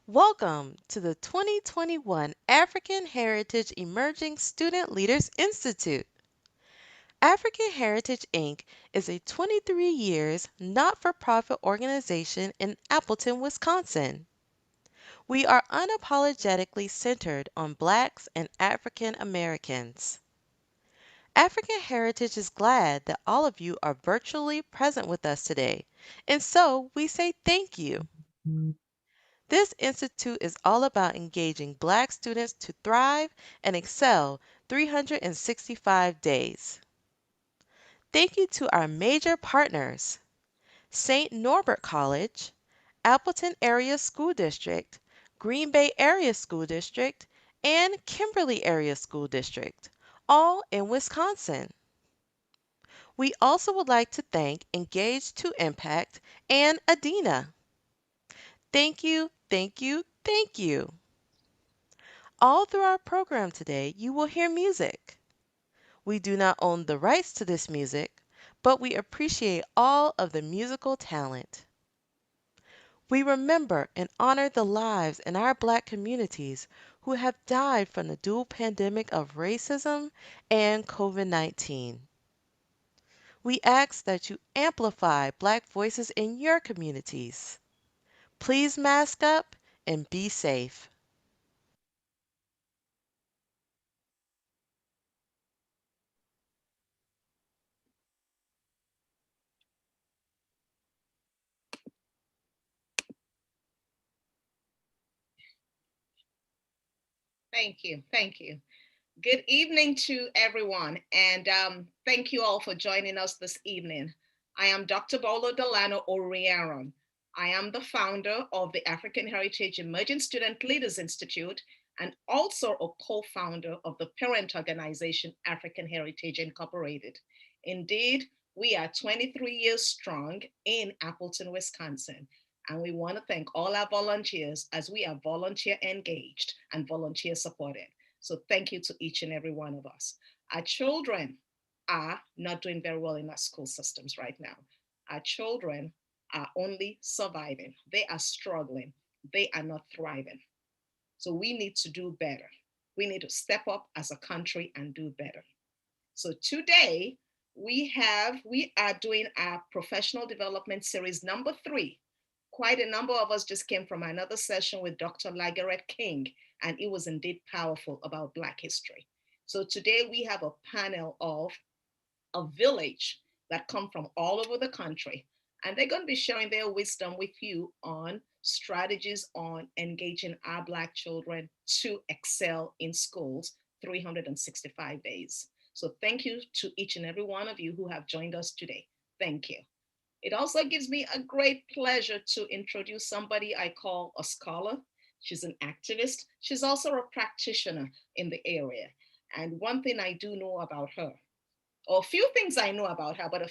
Welcome to the 2021 African Heritage Emerging Student Leaders Institute. African Heritage Inc. is a 23 years not-for-profit organization in Appleton, Wisconsin. We are unapologetically centered on Blacks and African Americans. African Heritage is glad that all of you are virtually present with us today, and so we say thank you. This institute is all about engaging Black students to thrive and excel 365 days. Thank you to our major partners, St. Norbert College, Appleton Area School District, Green Bay Area School District, and Kimberly Area School District, all in Wisconsin. We also would like to thank Engage to Impact and Adina. Thank you, thank you, thank you. All through our program today, you will hear music. We do not own the rights to this music, but we appreciate all of the musical talent. We remember and honor the lives in our Black communities who have died from the dual pandemic of racism and COVID 19. We ask that you amplify Black voices in your communities. Please mask up and be safe. Thank you. Thank you. Good evening to everyone, and thank you all for joining us this evening. I am Dr. Bolo Delano Oriaron. I am the founder of the African Heritage Emerging Student Leaders Institute and also a co-founder of the parent organization African Heritage Incorporated. Indeed, we are 23 years strong in Appleton, Wisconsin, and we want to thank all our volunteers as we are volunteer engaged and volunteer supported. So thank you to each and every one of us. Our children are not doing very well in our school systems right now. Our children are only surviving. They are struggling. They are not thriving. So we need to do better. We need to step up as a country and do better. So today we are doing our professional development series number 3. Quite a number of us just came from another session with Dr. Lagaret King, and it was indeed powerful about Black history. So today we have a panel of a village that come from all over the country, and they're going to be sharing their wisdom with you on strategies on engaging our Black children to excel in schools 365 days. So thank you to each and every one of you who have joined us today. Thank you. It also gives me a great pleasure to introduce somebody I call a scholar. She's an activist. She's also a practitioner in the area. And one thing I do know about her, or a few things I know about her, but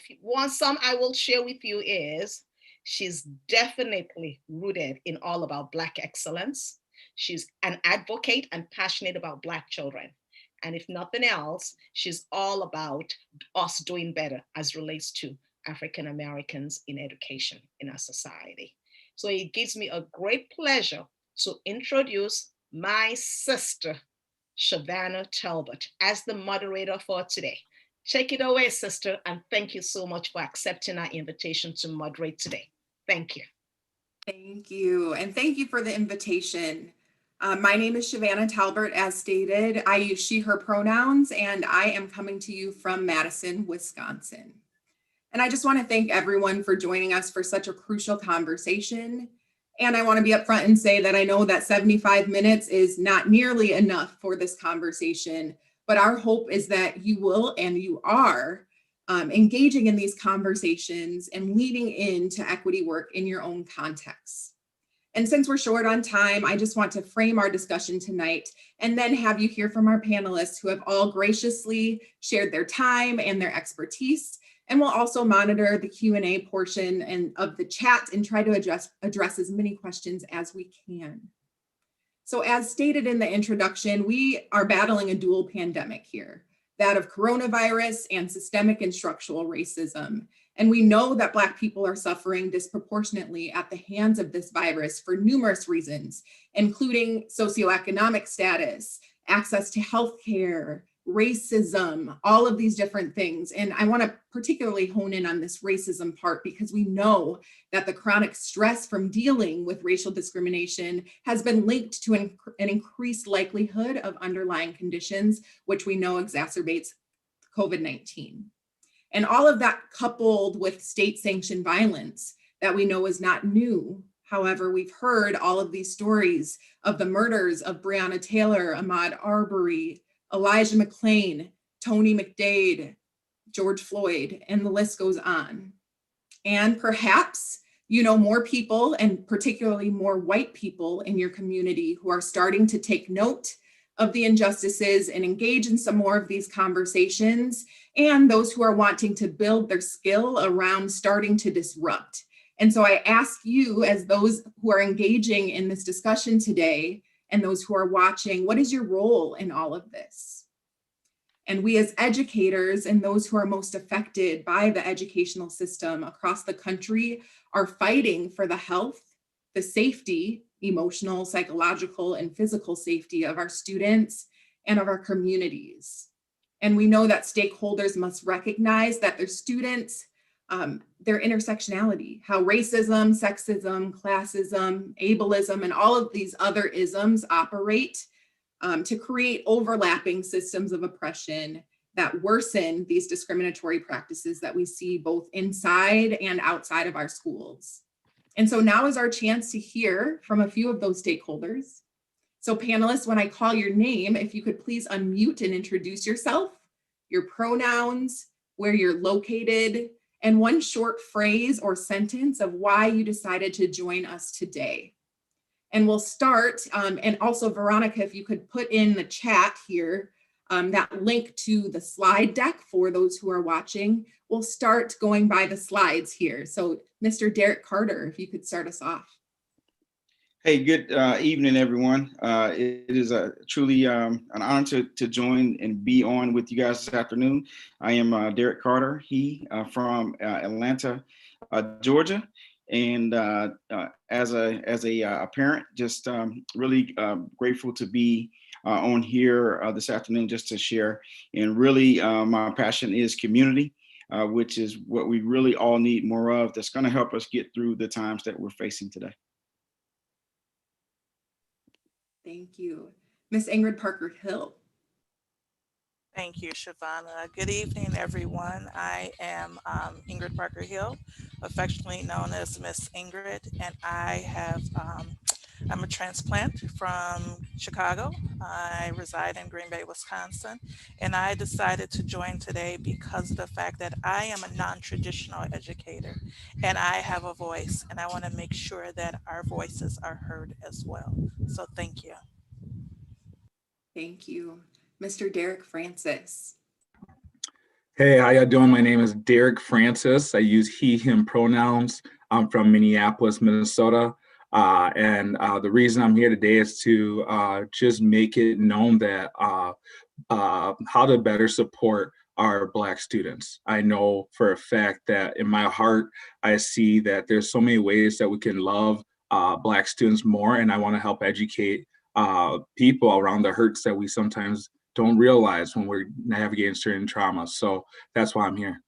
some I will share with you is she's definitely rooted in all about Black excellence. She's an advocate and passionate about Black children. And if nothing else, she's all about us doing better as relates to African Americans in education in our society. So it gives me a great pleasure to introduce my sister, Shavannah Talbot, as the moderator for today. Take it away, sister, and thank you so much for accepting our invitation to moderate today. Thank you. Thank you. And thank you for the invitation. My name is Shavannah Talbert, as stated. I use she, her pronouns, and I am coming to you from Madison, Wisconsin. And I just want to thank everyone for joining us for such a crucial conversation. And I want to be upfront and say that I know that 75 minutes is not nearly enough for this conversation, but our hope is that you will and you are engaging in these conversations and leading into equity work in your own context. And since we're short on time, I just want to frame our discussion tonight and then have you hear from our panelists who have all graciously shared their time and their expertise. And we'll also monitor the Q&A portion of the chat and try to address as many questions as we can. So as stated in the introduction, we are battling a dual pandemic here, that of coronavirus and systemic and structural racism. And we know that Black people are suffering disproportionately at the hands of this virus for numerous reasons, including socioeconomic status, access to healthcare, racism, all of these different things. And I want to particularly hone in on this racism part because we know that the chronic stress from dealing with racial discrimination has been linked to an increased likelihood of underlying conditions, which we know exacerbates COVID-19. And all of that coupled with state-sanctioned violence that we know is not new. However, we've heard all of these stories of the murders of Breonna Taylor, Ahmaud Arbery, Elijah McClain, Tony McDade, George Floyd, and the list goes on. And perhaps you know more people, and particularly more white people in your community, who are starting to take note of the injustices and engage in some more of these conversations, and those who are wanting to build their skill around starting to disrupt. And so I ask you, as those who are engaging in this discussion today, and those who are watching, what is your role in all of this? And we as educators and those who are most affected by the educational system across the country are fighting for the health, the safety, emotional, psychological, and physical safety of our students and of our communities. And we know that stakeholders must recognize that their students, their intersectionality, how racism, sexism, classism, ableism, and all of these other isms operate to create overlapping systems of oppression that worsen these discriminatory practices that we see both inside and outside of our schools. And so now is our chance to hear from a few of those stakeholders. So panelists, when I call your name, if you could please unmute and introduce yourself, your pronouns, where you're located, and one short phrase or sentence of why you decided to join us today. And we'll start, and also Veronica, if you could put in the chat here, that link to the slide deck for those who are watching. We'll start going by the slides here. So Mr. Derek Carter, if you could start us off. Hey, good evening, everyone. It is truly an honor to join and be on with you guys this afternoon. I am Derek Carter, from Atlanta, Georgia. And as a parent, just really grateful to be on here this afternoon just to share. And really, my passion is community, which is what we really all need more of. That's going to help us get through the times that we're facing today. Thank you. Miss Ingrid Parker Hill. Thank you, Shavana. Good evening, everyone. I am Ingrid Parker Hill, affectionately known as Miss Ingrid, and I'm a transplant from Chicago. I reside in Green Bay, Wisconsin, and I decided to join today because of the fact that I am a non-traditional educator and I have a voice, and I want to make sure that our voices are heard as well. So thank you. Thank you. Mr. Derek Francis. Hey, how y'all doing? My name is Derek Francis. I use he, him pronouns. I'm from Minneapolis, Minnesota. And the reason I'm here today is to just make it known that how to better support our Black students. I know for a fact that in my heart, I see that there's so many ways that we can love Black students more, and I want to help educate people around the hurts that we sometimes don't realize when we're navigating certain trauma. So that's why I'm here.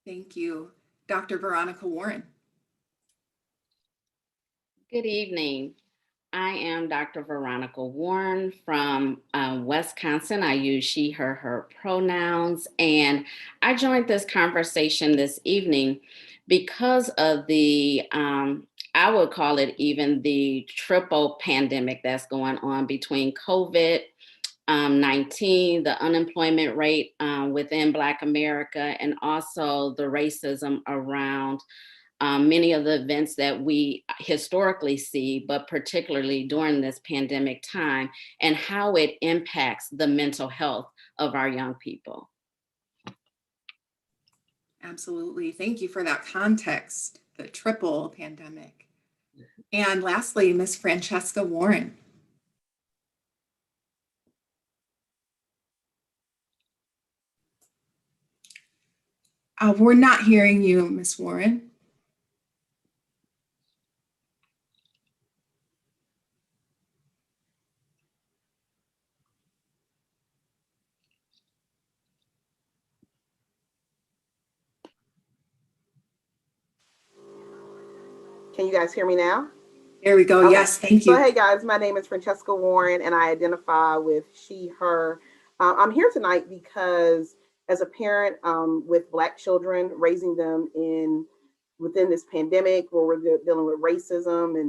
Thank you. Dr. Veronica Warren. Good evening. I am Dr. Veronica Warren from Wisconsin. I use she, her pronouns. And I joined this conversation this evening because of the, I would call it even the triple pandemic that's going on between COVID-19, the unemployment rate within Black America, and also the racism around many of the events that we historically see, but particularly during this pandemic time, and how it impacts the mental health of our young people. Absolutely. Thank you for that context, the triple pandemic. And lastly, Ms. Francesca Warren. We're not hearing you, Ms. Warren. Can you guys hear me now? There we go. Okay. Yes, thank So, you. hey guys, my name is Francesca Warren and I identify with she, her. I'm here tonight because as a parent with Black children, raising them within this pandemic where we're dealing with racism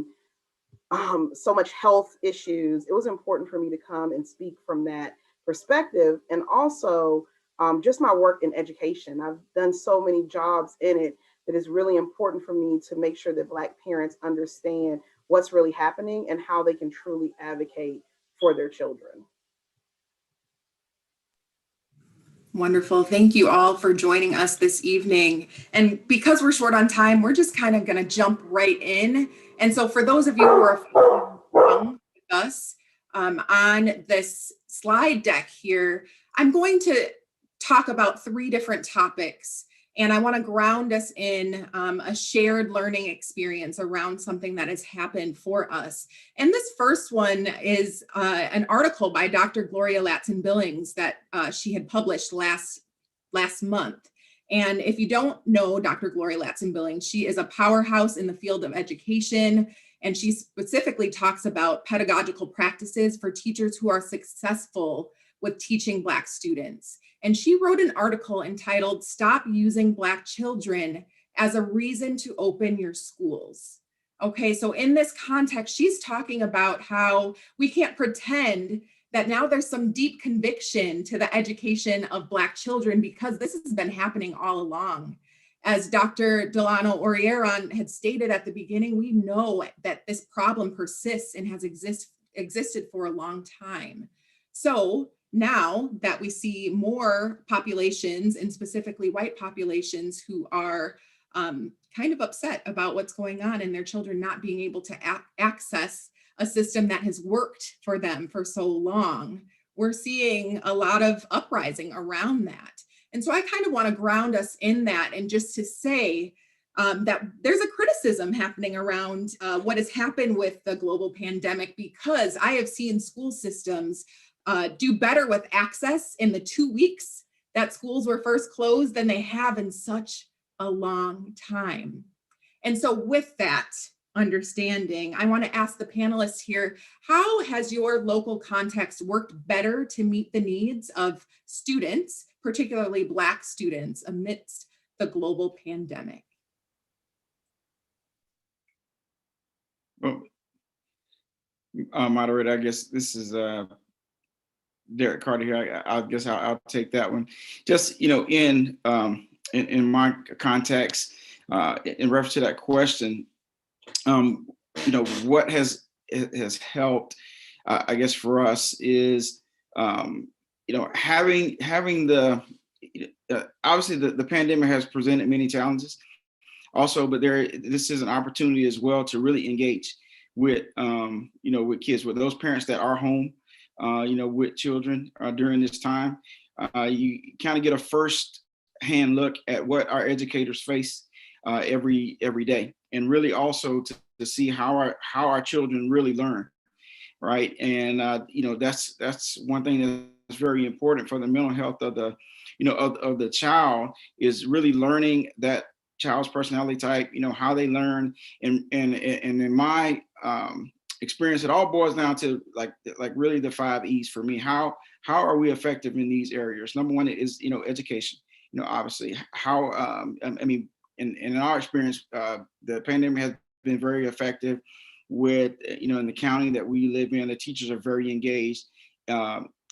and so much health issues, it was important for me to come and speak from that perspective. And also just my work in education. I've done so many jobs in it that is really important for me to make sure that Black parents understand what's really happening and how they can truly advocate for their children. Wonderful. Thank you all for joining us this evening. And because we're short on time, we're just kind of going to jump right in. And so for those of you who are following with us on this slide deck here, I'm going to talk about 3 different topics. And I want to ground us in a shared learning experience around something that has happened for us. And this first one is an article by Dr. Gloria Ladson-Billings that she had published last month. And if you don't know Dr. Gloria Ladson-Billings, she is a powerhouse in the field of education. And she specifically talks about pedagogical practices for teachers who are successful with teaching Black students. And she wrote an article entitled "Stop Using Black Children as a Reason to Open Your Schools." Okay, so in this context, she's talking about how we can't pretend that now there's some deep conviction to the education of Black children because this has been happening all along. As Dr. Delano Orieron had stated at the beginning, we know that this problem persists and has existed for a long time. So now that we see more populations, and specifically white populations, who are kind of upset about what's going on and their children not being able to access a system that has worked for them for so long, we're seeing a lot of uprising around that. And so I kind of want to ground us in that, and just to say that there's a criticism happening around what has happened with the global pandemic, because I have seen school systems do better with access in the 2 weeks that schools were first closed than they have in such a long time. And so with that understanding, I want to ask the panelists here, how has your local context worked better to meet the needs of students, particularly Black students, amidst the global pandemic? Well, moderator, I guess this is Derek Carter here. I guess I'll take that one. Just, in my context, in reference to that question, what has helped, I guess, for us is, having the, obviously the pandemic has presented many challenges also, but this is an opportunity as well to really engage with, with kids, with those parents that are home, with children during this time. You kind of get a first-hand look at what our educators face every day, and really also to see how our children really learn, right? And that's one thing that's very important for the mental health of the of the child, is really learning that child's personality type, how they learn, and in my experience, it all boils down to like really the 5 E's for me. How are we effective in these areas? Number one is education. Obviously, how I mean, in our experience, the pandemic has been very effective with in the county that we live in. The teachers are very engaged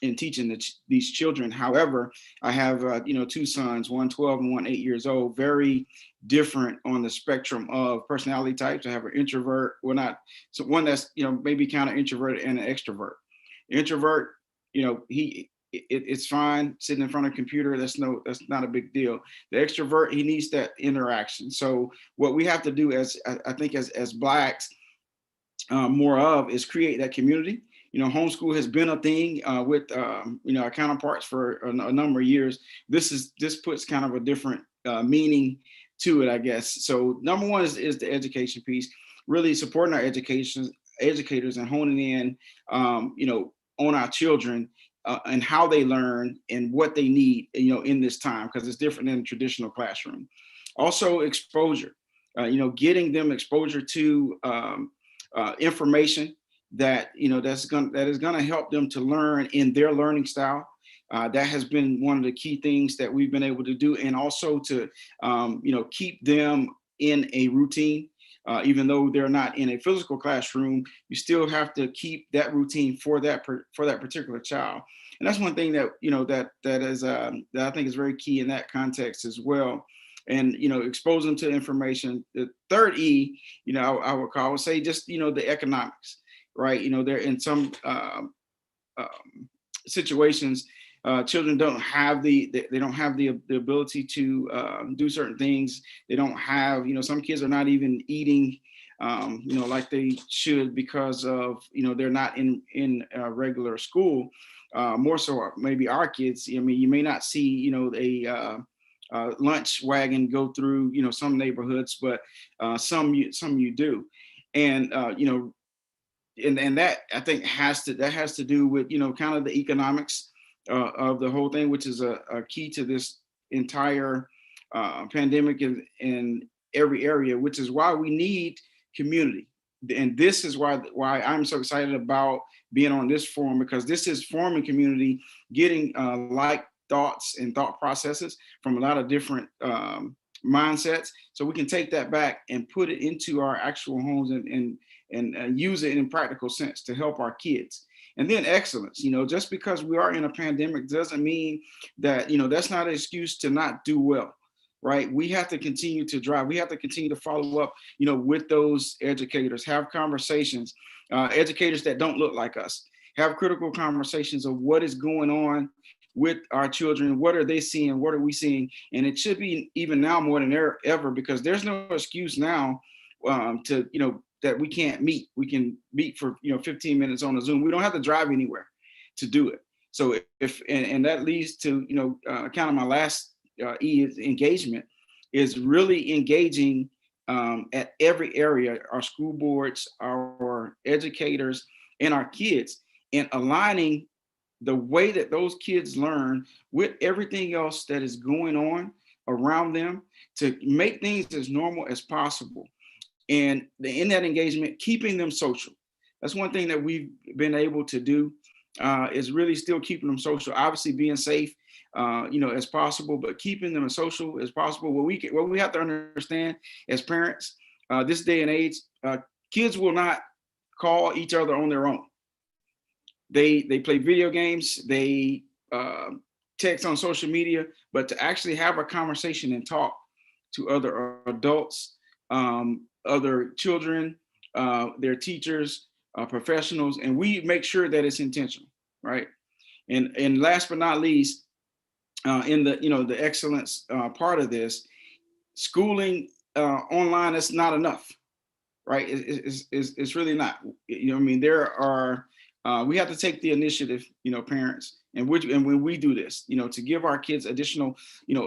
in teaching these children. However, I have 2 sons, one 12 and one 8 years old, very different on the spectrum of personality types. I have an introvert, one that's maybe kind of introverted, and an extrovert. Introvert, it's fine sitting in front of a computer. That's not a big deal. The extrovert, he needs that interaction. So what we have to do, as I think as Blacks, more of, is create that community homeschool has been a thing with our counterparts for a number of years. This puts kind of a different meaning to it, I guess. So number one is the education piece, really supporting our educators and honing in, on our children and how they learn and what they need, in this time, because it's different than a traditional classroom. Also, exposure, getting them exposure to information that is going to help them to learn in their learning style. That has been one of the key things that we've been able to do, and also to keep them in a routine. Even though they're not in a physical classroom, you still have to keep that routine for that particular child. And that's one thing that that I think is very key in that context as well. And expose them to information. The third E, I would say just the economics, right? They're in some situations. Children don't have the ability to do certain things. They don't have, some kids are not even eating, like they should, because of, they're not in regular school. More so maybe our kids. I mean, you may not see, a lunch wagon go through, some neighborhoods, but some you do. And, and that I think has to do with, kind of the economics of the whole thing, which is a key to this entire pandemic in every area, which is why we need community. And this is why I'm so excited about being on this forum, because this is forming community, getting like thoughts and thought processes from a lot of different mindsets, so we can take that back and put it into our actual homes and use it in practical sense to help our kids. And then excellence, just because we are in a pandemic doesn't mean that, that's not an excuse to not do well, right? We have to continue to drive. We have to continue to follow up, with those educators, have conversations, educators that don't look like us, have critical conversations of what is going on with our children. What are they seeing? What are we seeing? And it should be even now more than ever, because there's no excuse now to, that we can't meet. We can meet for 15 minutes on a Zoom. We don't have to drive anywhere to do it. So and that leads to kind of my last E is engagement, is really engaging at every area, our school boards, our educators, and our kids, and aligning the way that those kids learn with everything else that is going on around them, to make things as normal as possible. And in that engagement, keeping them social. That's one thing that we've been able to do, is really still keeping them social, obviously being safe, as possible, but keeping them as social as possible. What we have to understand as parents, this day and age, kids will not call each other on their own. They play video games, they text on social media, but to actually have a conversation and talk to other adults, other children, their teachers, professionals, and we make sure that it's intentional, right? And last but not least, in the excellence part of this, schooling online is not enough, right? It's really not. I mean, there are. We have to take the initiative, parents, and when we do this, to give our kids additional,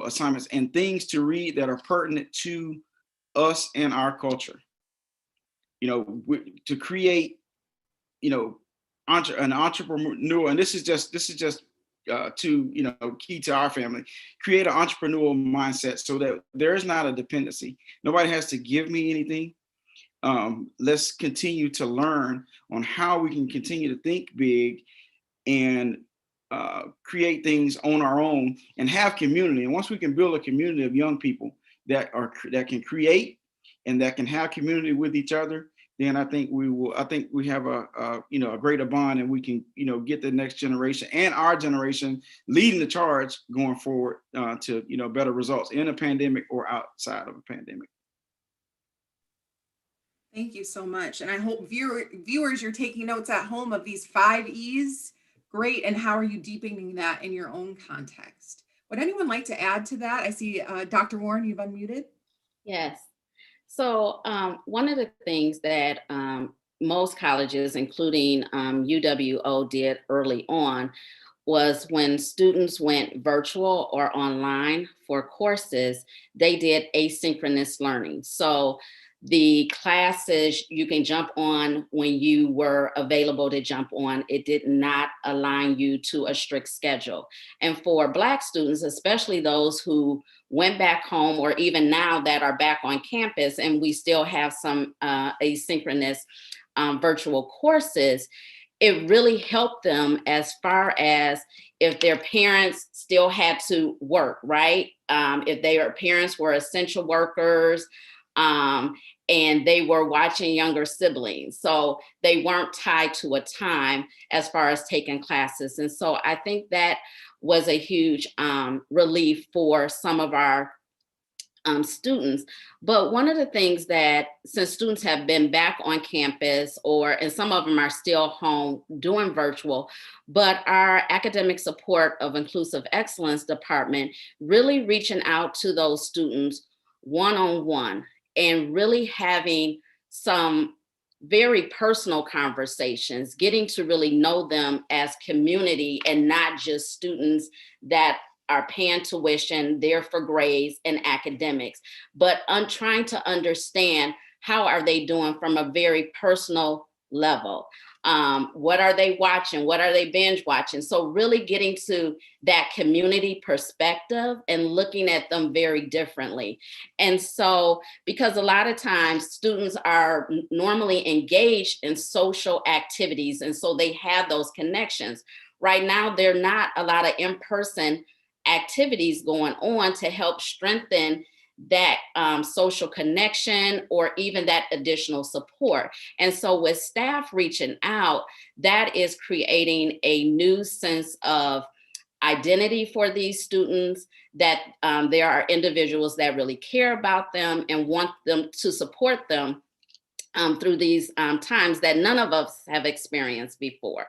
assignments and things to read that are pertinent to us and our culture, to create, an entrepreneurial, and this is just key to our family, create an entrepreneurial mindset so that there is not a dependency. Nobody has to give me anything. Let's continue to learn on how we can continue to think big and create things on our own and have community. And once we can build a community of young people that can create and that can have community with each other, then I think we have a greater bond, and we can, get the next generation and our generation leading the charge going forward to, better results in a pandemic or outside of a pandemic. Thank you so much. And I hope viewers, you're taking notes at home of these 5 E's. Great. And how are you deepening that in your own context? Would anyone like to add to that? I see Dr. Warren, you've unmuted. Yes. So one of the things that most colleges, including UWO, did early on was when students went virtual or online for courses, they did asynchronous learning. So the classes you can jump on when you were available to jump on, it did not align you to a strict schedule. And for Black students, especially those who went back home or even now that are back on campus and we still have some asynchronous virtual courses, it really helped them as far as if their parents still had to work, right? If their parents were essential workers, and they were watching younger siblings. So they weren't tied to a time as far as taking classes. And so I think that was a huge relief for some of our students. But one of the things that, since students have been back on campus, and some of them are still home doing virtual, but our academic support of Inclusive Excellence Department really reaching out to those students one-on-one and really having some very personal conversations, getting to really know them as community and not just students that are paying tuition, there for grades and academics, but trying to understand how are they doing from a very personal level. What are they watching? What are they binge watching? So really getting to that community perspective and looking at them very differently. And so, because a lot of times students are normally engaged in social activities, and so they have those connections. Right now, there are not a lot of in-person activities going on to help strengthen that social connection or even that additional support. And so with staff reaching out, that is creating a new sense of identity for these students, that there are individuals that really care about them and want them to support them through these times that none of us have experienced before.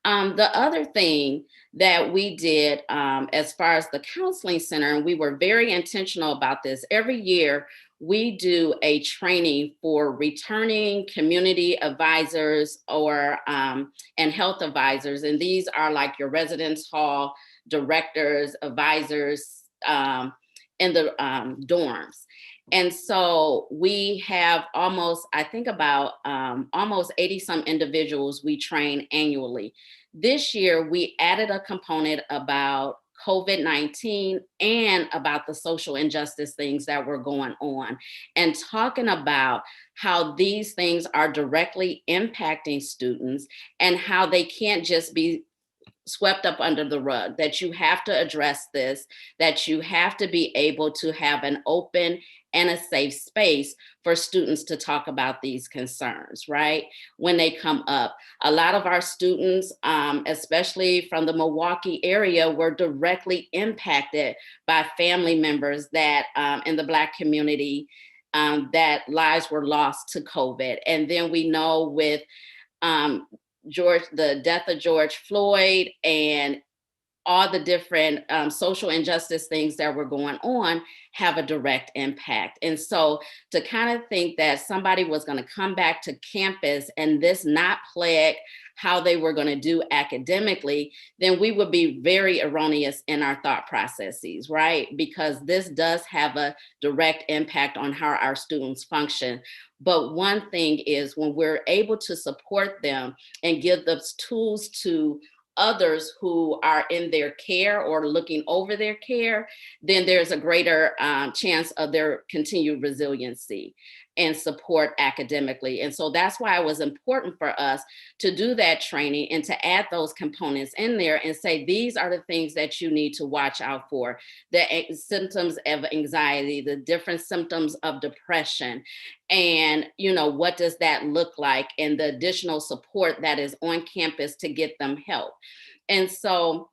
The other thing that we did as far as the counseling center, and we were very intentional about this, every year we do a training for returning community advisors or and health advisors. And these are like your residence hall directors, advisors in the dorms. And so we have almost, I think about almost 80 some individuals we train annually. This year, we added a component about COVID-19 and about the social injustice things that were going on, and talking about how these things are directly impacting students and how they can't just be swept up under the rug, that you have to address this, that you have to be able to have an open and a safe space for students to talk about these concerns, right? When they come up. A lot of our students, especially from the Milwaukee area, were directly impacted by family members that in the Black community that lives were lost to COVID. And then we know with the death of George Floyd and all the different social injustice things that were going on have a direct impact. And so to kind of think that somebody was going to come back to campus and this not plague how they were going to do academically, then we would be very erroneous in our thought processes, right? Because this does have a direct impact on how our students function. But one thing is when we're able to support them and give those tools to others who are in their care or looking over their care, then there's a greater chance of their continued resiliency and support academically. And so that's why it was important for us to do that training and to add those components in there and say, these are the things that you need to watch out for. The symptoms of anxiety, the different symptoms of depression, and what does that look like, and the additional support that is on campus to get them help. And so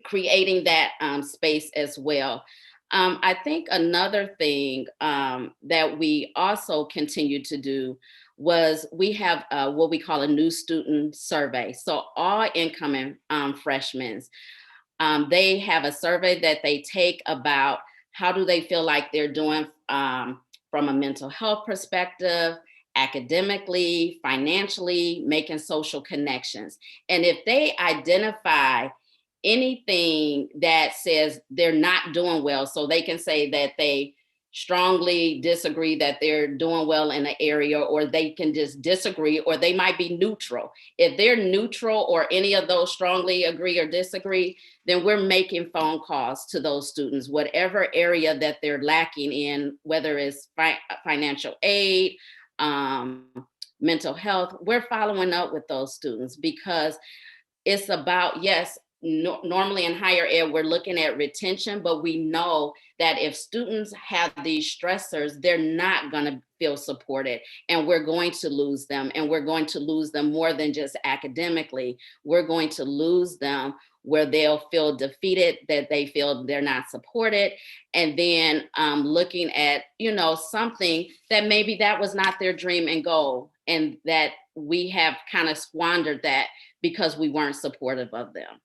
creating that space as well. I think another thing that we also continue to do was we have what we call a new student survey. So all incoming freshmen, they have a survey that they take about how do they feel like they're doing from a mental health perspective, academically, financially, making social connections. And if they identify anything that says they're not doing well, so they can say that they strongly disagree that they're doing well in an area, or they can just disagree, or they might be neutral. If they're neutral or any of those strongly agree or disagree, then we're making phone calls to those students, whatever area that they're lacking in, whether it's financial aid, mental health, we're following up with those students, because it's about, yes, normally in higher ed, we're looking at retention, but we know that if students have these stressors, they're not going to feel supported, and we're going to lose them. And we're going to lose them more than just academically. We're going to lose them where they'll feel defeated, that they feel they're not supported. And then looking at, something that maybe that was not their dream and goal, and that we have kind of squandered that because we weren't supportive of them.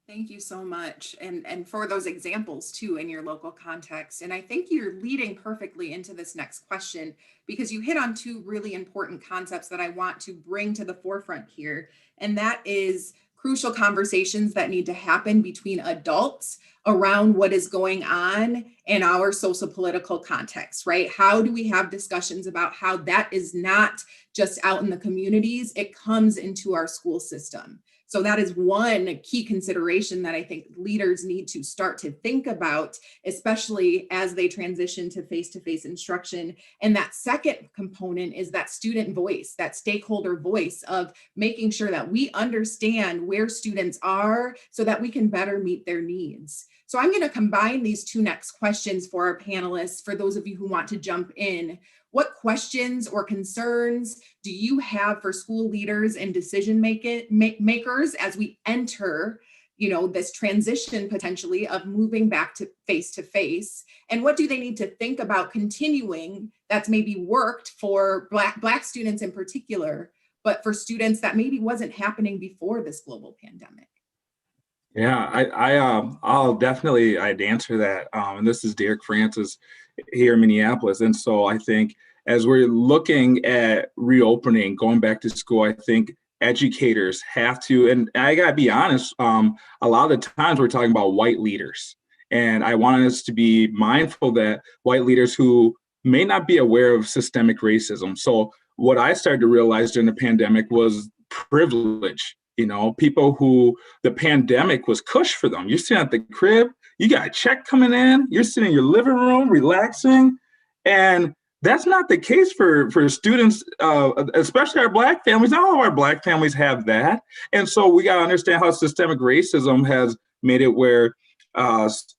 Thank you so much. And for those examples too in your local context. And I think you're leading perfectly into this next question, because you hit on two really important concepts that I want to bring to the forefront here. And that is crucial conversations that need to happen between adults around what is going on in our social political context, right? How do we have discussions about how that is not just out in the communities, it comes into our school system. So that is one key consideration that I think leaders need to start to think about, especially as they transition to face-to-face instruction. And that second component is that student voice, that stakeholder voice of making sure that we understand where students are so that we can better meet their needs. So I'm going to combine these two next questions for our panelists, for those of you who want to jump in. What questions or concerns do you have for school leaders and decision makers as we enter, this transition potentially of moving back to face? And what do they need to think about continuing that's maybe worked for Black students in particular, but for students that maybe wasn't happening before this global pandemic? Yeah, I'd answer that. And this is Derek Francis here in Minneapolis. And so I think as we're looking at reopening, going back to school, I think educators have to, and I gotta be honest, a lot of the times we're talking about white leaders. And I want us to be mindful that white leaders who may not be aware of systemic racism. So what I started to realize during the pandemic was privilege. People who the pandemic was cush for them. You're sitting at the crib, you got a check coming in, you're sitting in your living room relaxing. And that's not the case for students, especially our Black families. Not all of our Black families have that. And so we got to understand how systemic racism has made it where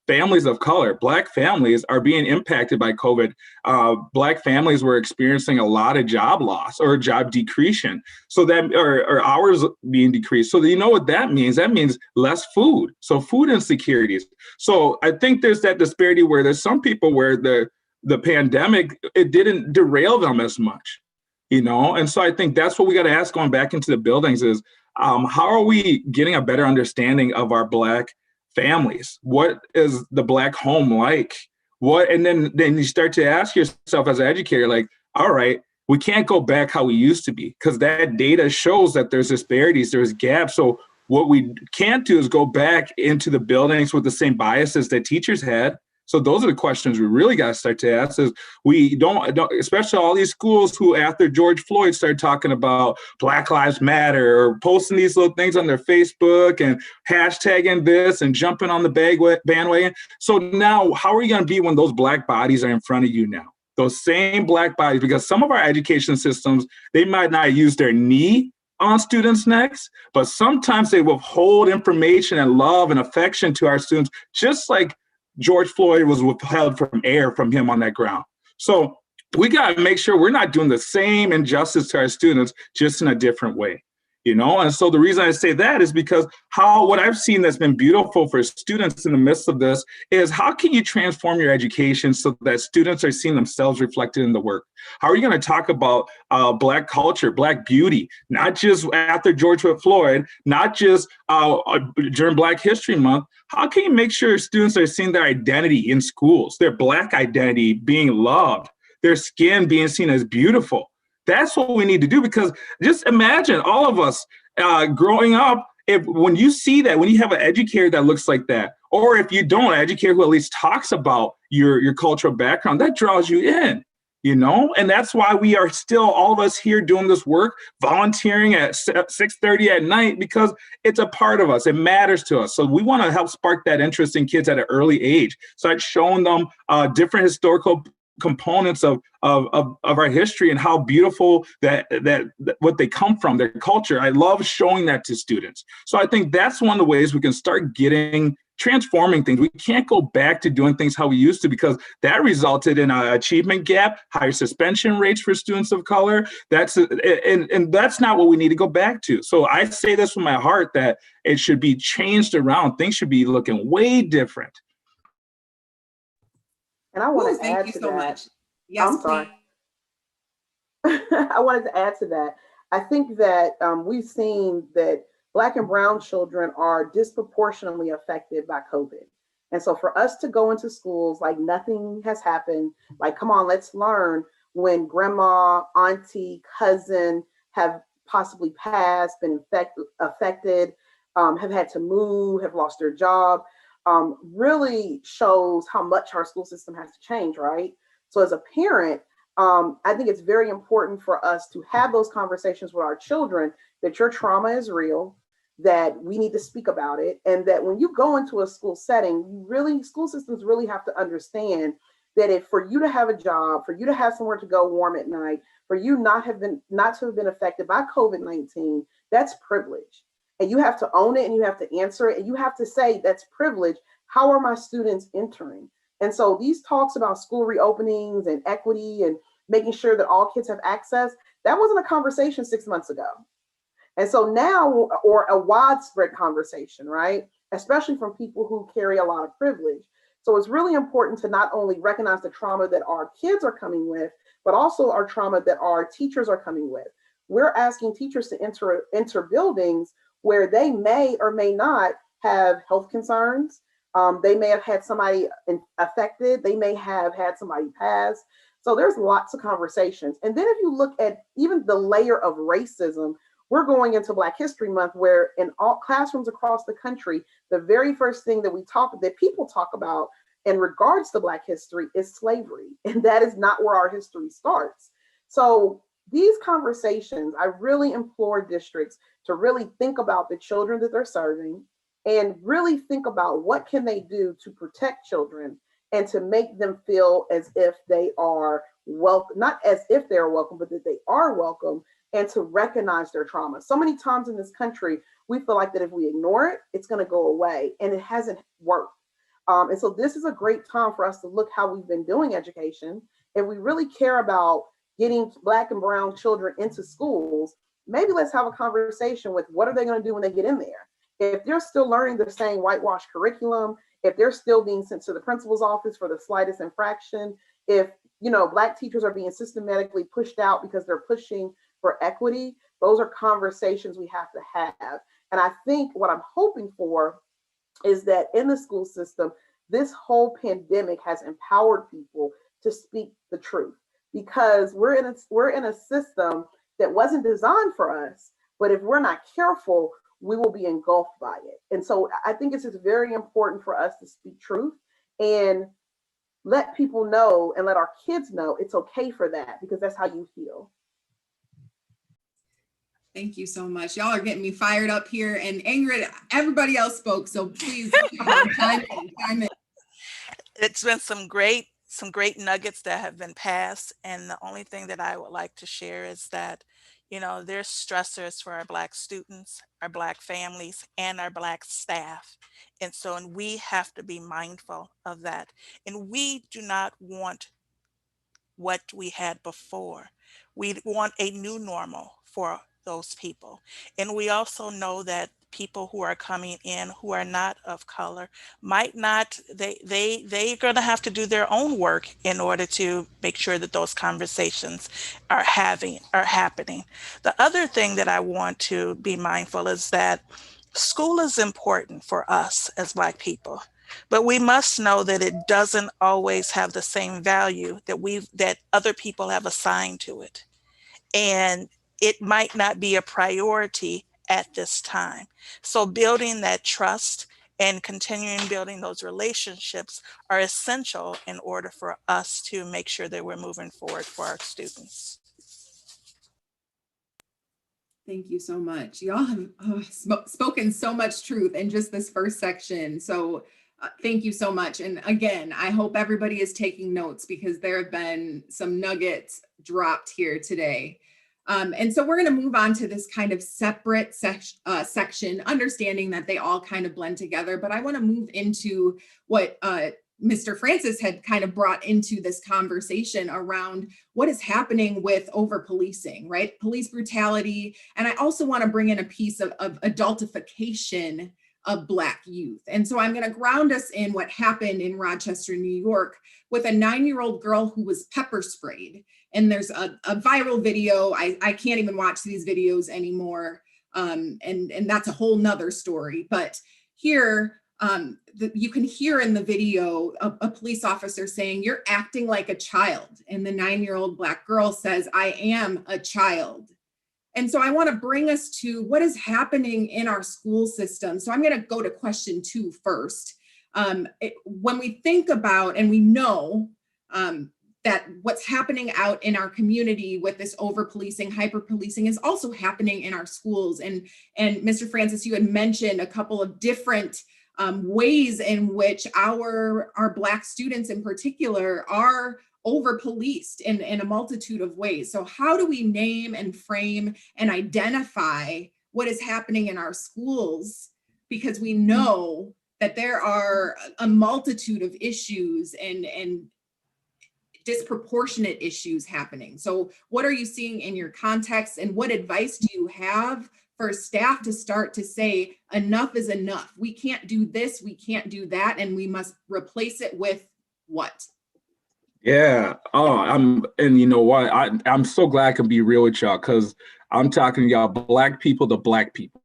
families of color, Black families, are being impacted by COVID. Black families were experiencing a lot of job loss or job decretion, so that or hours being decreased. So you know what that means? That means less food. So food insecurities. So I think there's that disparity where there's some people where the pandemic, it didn't derail them as much, And so I think that's what we got to ask going back into the buildings is how are we getting a better understanding of our Black families? What is the Black home like? And then you start to ask yourself as an educator, like, all right, we can't go back how we used to be, because that data shows that there's disparities, there's gaps. So what we can't do is go back into the buildings with the same biases that teachers had. So those are the questions we really got to start to ask is we don't, especially all these schools who after George Floyd started talking about Black Lives Matter or posting these little things on their Facebook and hashtagging this and jumping on the bandwagon. So now how are you going to be when those Black bodies are in front of you now? Those same Black bodies, because some of our education systems, they might not use their knee on students' necks, but sometimes they withhold information and love and affection to our students, just like George Floyd was withheld from air from him on that ground. So we got to make sure we're not doing the same injustice to our students, just in a different way, And so the reason I say that is because what I've seen that's been beautiful for students in the midst of this is how can you transform your education so that students are seeing themselves reflected in the work? How are you going to talk about Black culture, Black beauty, not just after George Floyd, not just during Black History Month? How can you make sure students are seeing their identity in schools, their Black identity being loved, their skin being seen as beautiful. That's what we need to do, because just imagine all of us growing up, when you see that, when you have an educator that looks like that, or if you don't, an educator who at least talks about your cultural background, that draws you in. And that's why we are still, all of us here, doing this work, volunteering at 6:30 at night, because it's a part of us. It matters to us. So we want to help spark that interest in kids at an early age. So I've shown them different historical components of our history and how beautiful that what they come from, their culture. I love showing that to students. So I think that's one of the ways we can start transforming things. We can't go back to doing things how we used to, because that resulted in an achievement gap, higher suspension rates for students of color. And that's not what we need to go back to. So I say this from my heart, that it should be changed around. Things should be looking way different. And I want to add to that. Much. Yes, I'm sorry. I wanted to add to that. I think that we've seen that Black and brown children are disproportionately affected by COVID. And so for us to go into schools like nothing has happened, like, come on, let's learn, when grandma, auntie, cousin have possibly passed, been affected, have had to move, have lost their job, really shows how much our school system has to change, right? So as a parent, I think it's very important for us to have those conversations with our children, that your trauma is real, that we need to speak about it, and that when you go into a school setting, school systems really have to understand that if for you to have a job, for you to have somewhere to go warm at night, for you not to have been affected by COVID-19, that's privilege. And you have to own it, and you have to answer it, and you have to say, that's privilege. How are my students entering? And so these talks about school reopenings and equity and making sure that all kids have access, that wasn't a conversation 6 months ago. And so now, or a widespread conversation, right? Especially from people who carry a lot of privilege. So it's really important to not only recognize the trauma that our kids are coming with, but also our trauma that our teachers are coming with. We're asking teachers to enter buildings where they may or may not have health concerns. They may have had somebody affected. They may have had somebody pass. So there's lots of conversations. And then if you look at even the layer of racism, we're going into Black History Month, where in all classrooms across the country, the very first thing that people talk about in regards to Black history is slavery. And that is not where our history starts. So these conversations, I really implore districts to really think about the children that they're serving, and really think about what can they do to protect children and to make them feel as if they are welcome, not as if they're welcome, but that they are welcome, and to recognize their trauma. So many times in this country, we feel like that if we ignore it, it's going to go away, and it hasn't worked. And so this is a great time for us to look how we've been doing education. If we really care about getting Black and brown children into schools, maybe let's have a conversation with what are they going to do when they get in there? If they're still learning the same whitewashed curriculum, if they're still being sent to the principal's office for the slightest infraction, if Black teachers are being systematically pushed out because they're pushing for equity, those are conversations we have to have. And I think what I'm hoping for is that in the school system, this whole pandemic has empowered people to speak the truth, because we're in a system that wasn't designed for us, but if we're not careful, we will be engulfed by it. And so I think it's just very important for us to speak truth and let people know, and let our kids know it's okay for that, because that's how you heal. Thank you so much. Y'all are getting me fired up here, and Ingrid, everybody else spoke, so please chime in. It's been some great nuggets that have been passed. And the only thing that I would like to share is that, there's stressors for our Black students, our Black families, and our Black staff. And we have to be mindful of that. And we do not want what we had before. We want a new normal for those people. And we also know that people who are coming in who are not of color might not, they're going to have to do their own work in order to make sure that those conversations are happening. The other thing that I want to be mindful is that school is important for us as Black people. But we must know that it doesn't always have the same value that other people have assigned to it. And it might not be a priority at this time. So building that trust and continuing building those relationships are essential in order for us to make sure that we're moving forward for our students. Thank you so much. Y'all have spoken so much truth in just this first section. So thank you so much. And again, I hope everybody is taking notes because there have been some nuggets dropped here today. And so we're going to move on to this kind of separate section, understanding that they all kind of blend together. But I want to move into what Mr. Francis had kind of brought into this conversation around what is happening with over-policing, right? Police brutality. And I also want to bring in a piece of adultification of Black youth. And so I'm going to ground us in what happened in Rochester, New York, with a 9-year-old girl who was pepper sprayed. And there's a viral video. I can't even watch these videos anymore. And that's a whole nother story. But here, you can hear in the video a police officer saying, "You're acting like a child." And the 9-year-old Black girl says, "I am a child." And so I want to bring us to what is happening in our school system. So I'm going to go to question 2 first. When we think about, and we know that what's happening out in our community with this over-policing, hyper-policing is also happening in our schools. And Mr. Francis, you had mentioned a couple of different ways in which our Black students in particular are over-policed in a multitude of ways. So how do we name and frame and identify what is happening in our schools? Because we know that there are a multitude of issues and disproportionate issues happening. So what are you seeing in your context, and what advice do you have for staff to start to say, enough is enough? We can't do this, we can't do that, and we must replace it with what? Yeah. And you know what? I'm so glad I can be real with y'all, because I'm talking to y'all Black people to Black people.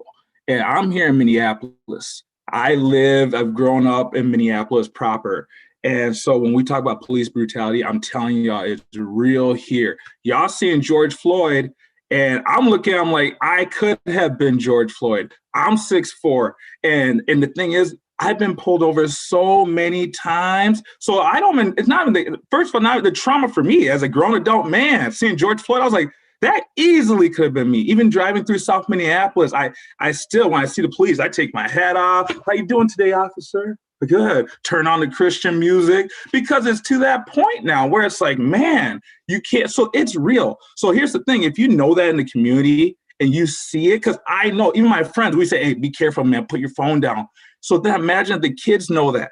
And I'm here in Minneapolis. I've grown up in Minneapolis proper. And so when we talk about police brutality, I'm telling y'all, it's real here. Y'all seeing George Floyd, and I'm like, I could have been George Floyd. I'm 6'4". And the thing is, I've been pulled over so many times. So it's not even first of all, not the trauma for me as a grown adult man, seeing George Floyd, I was like, that easily could have been me. Even driving through South Minneapolis, I still, when I see the police, I take my hat off. How you doing today, officer? Good. Turn on the Christian music, because it's to that point now where it's like, man, you can't. So it's real. So here's the thing. If you know that in the community and you see it, because I know even my friends, we say, hey, be careful, man, put your phone down. So then imagine if the kids know that.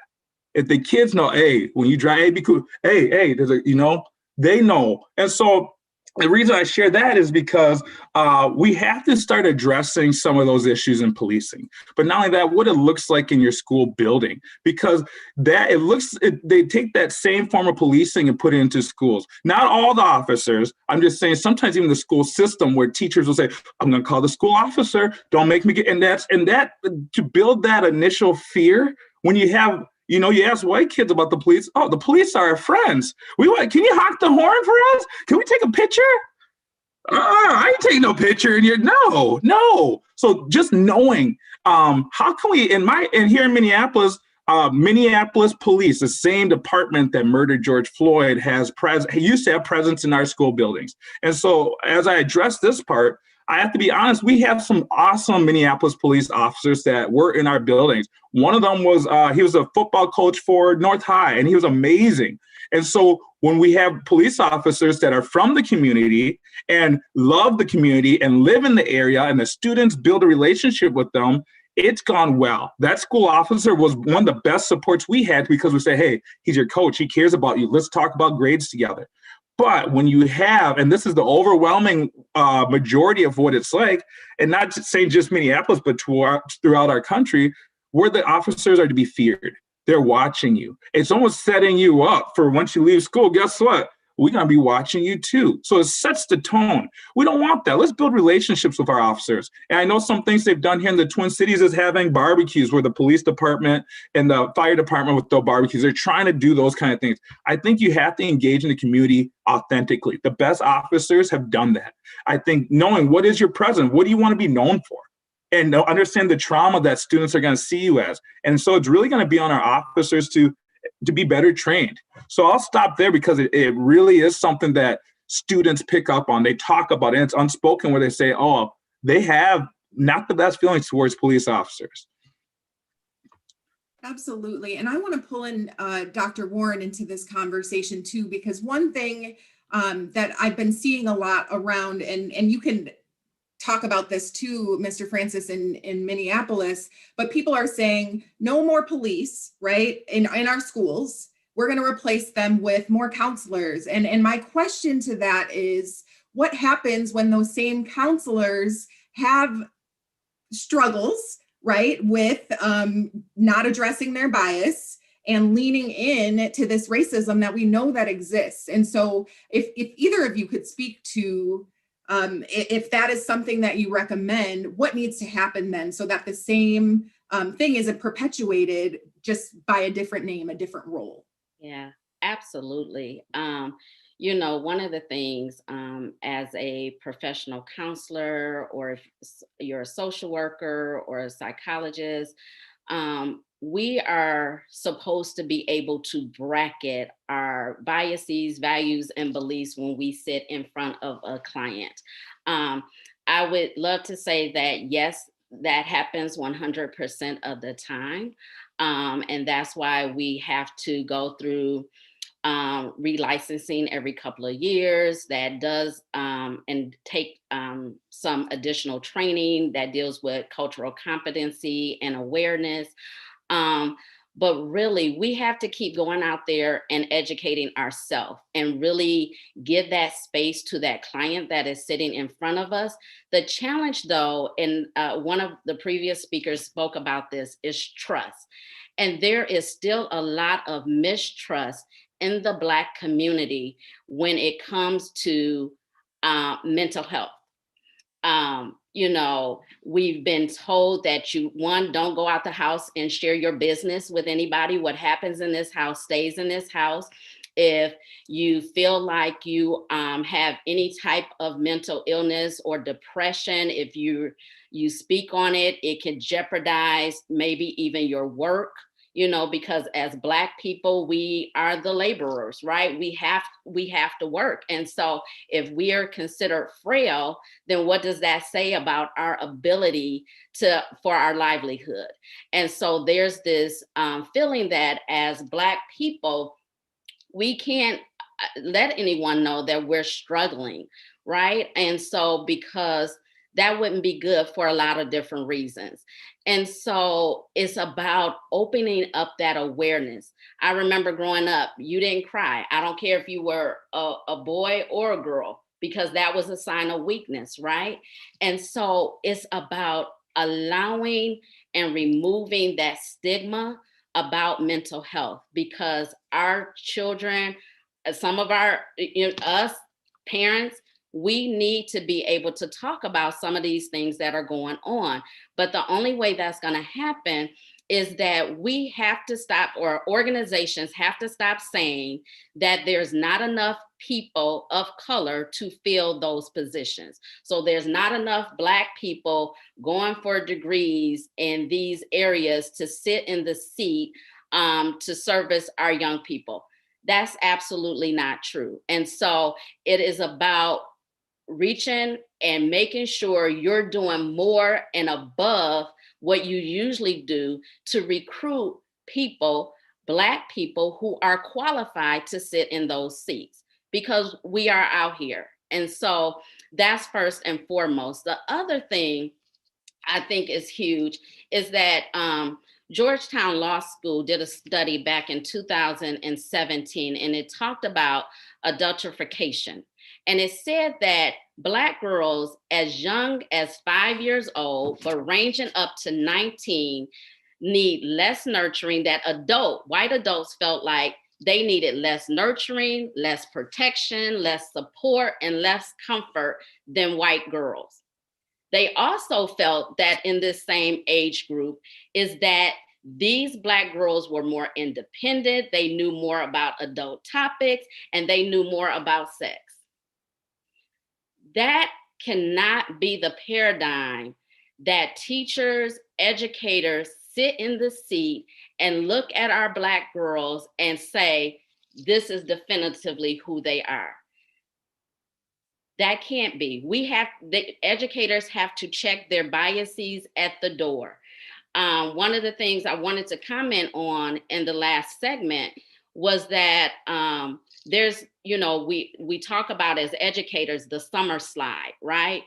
If the kids know, hey, when you drive, hey, be cool. Hey, there's they know. And so the reason I share that is because we have to start addressing some of those issues in policing. But not only that, what it looks like in your school building, because they take that same form of policing and put it into schools. Not all the officers. I'm just saying sometimes even the school system where teachers will say, I'm going to call the school officer. Don't make me get, and that to build that initial fear when you have. You ask white kids about the police. Oh, the police are our friends. Can you honk the horn for us? Can we take a picture? I ain't taking no picture. And no. So just knowing, how can we, and here in Minneapolis, Minneapolis police, the same department that murdered George Floyd, used to have presence in our school buildings. And so as I address this part, I have to be honest, we have some awesome Minneapolis police officers that were in our buildings. One of them he was a football coach for North High, and he was amazing. And so when we have police officers that are from the community and love the community and live in the area, and the students build a relationship with them, it's gone well. That school officer was one of the best supports we had, because we say, hey, he's your coach. He cares about you. Let's talk about grades together. But when you have, and this is the overwhelming majority of what it's like, and not saying just Minneapolis, but throughout our country, where the officers are to be feared. They're watching you. It's almost setting you up for once you leave school. Guess what? we're going to be watching you too. So it sets the tone. We don't want that. Let's build relationships with our officers. And I know some things they've done here in the Twin Cities is having barbecues where the police department and the fire department with the barbecues, they're trying to do those kind of things. I think you have to engage in the community authentically. The best officers have done that. I think knowing what is your presence, what do you want to be known for? And understand the trauma that students are going to see you as. And so it's really going to be on our officers to be better trained. So I'll stop there because it really is something that students pick up on. They talk about it, and it's unspoken where they say, oh, they have not the best feelings towards police officers. Absolutely. And I want to pull in Dr. Warren into this conversation too, because one thing that I've been seeing a lot around, and you can talk about this too, Mr. Francis, in Minneapolis, but people are saying no more police, right? In our schools, we're going to replace them with more counselors. And my question to that is, what happens when those same counselors have struggles, right, with not addressing their bias and leaning in to this racism that we know that exists? And so if either of you could speak to if that is something that you recommend, what needs to happen then so that the same thing isn't perpetuated just by a different name, a different role? Yeah, absolutely. You know, one of the things as a professional counselor, or if you're a social worker or a psychologist, we are supposed to be able to bracket our biases, values, and beliefs when we sit in front of a client. I would love to say that, yes, that happens 100% of the time. And that's why we have to go through relicensing every couple of years. That does and take some additional training that deals with cultural competency and awareness. But really, we have to keep going out there and educating ourselves and really give that space to that client that is sitting in front of us. The challenge, though, and one of the previous speakers spoke about this, is trust. And there is still a lot of mistrust in the Black community when it comes to mental health. You know, we've been told that don't go out the house and share your business with anybody. What happens in this house stays in this house. If you feel like you have any type of mental illness or depression, if you speak on it, it can jeopardize maybe even your work. You know, because as Black people, we are the laborers, right? We have to work. And so if we are considered frail, then what does that say about our ability for our livelihood? And so there's this feeling that as Black people, we can't let anyone know that we're struggling, right? And so because that wouldn't be good for a lot of different reasons. And so it's about opening up that awareness. I remember growing up, you didn't cry. I don't care if you were a boy or a girl, because that was a sign of weakness, right? And so it's about allowing and removing that stigma about mental health, because our children, some of us parents, we need to be able to talk about some of these things that are going on. But the only way that's going to happen is that we have to stop, or organizations have to stop saying that there's not enough people of color to fill those positions. So there's not enough Black people going for degrees in these areas to sit in the seat to service our young people. That's absolutely not true. And so it is about reaching and making sure you're doing more and above what you usually do to recruit people, Black people, who are qualified to sit in those seats, because we are out here. And so that's first and foremost. The other thing I think is huge is that Georgetown Law School did a study back in 2017, and it talked about adultification. And it said that Black girls as young as 5 years old, but ranging up to 19, need less nurturing, that white adults felt like They needed less nurturing, less protection, less support, and less comfort than white girls. They also felt that in this same age group is that these Black girls were more independent, they knew more about adult topics, and they knew more about sex. That cannot be the paradigm that teachers, educators sit in the seat and look at our Black girls and say, this is definitively who they are. That can't be. The educators have to check their biases at the door. One of the things I wanted to comment on in the last segment was that there's, we talk about as educators, the summer slide, right?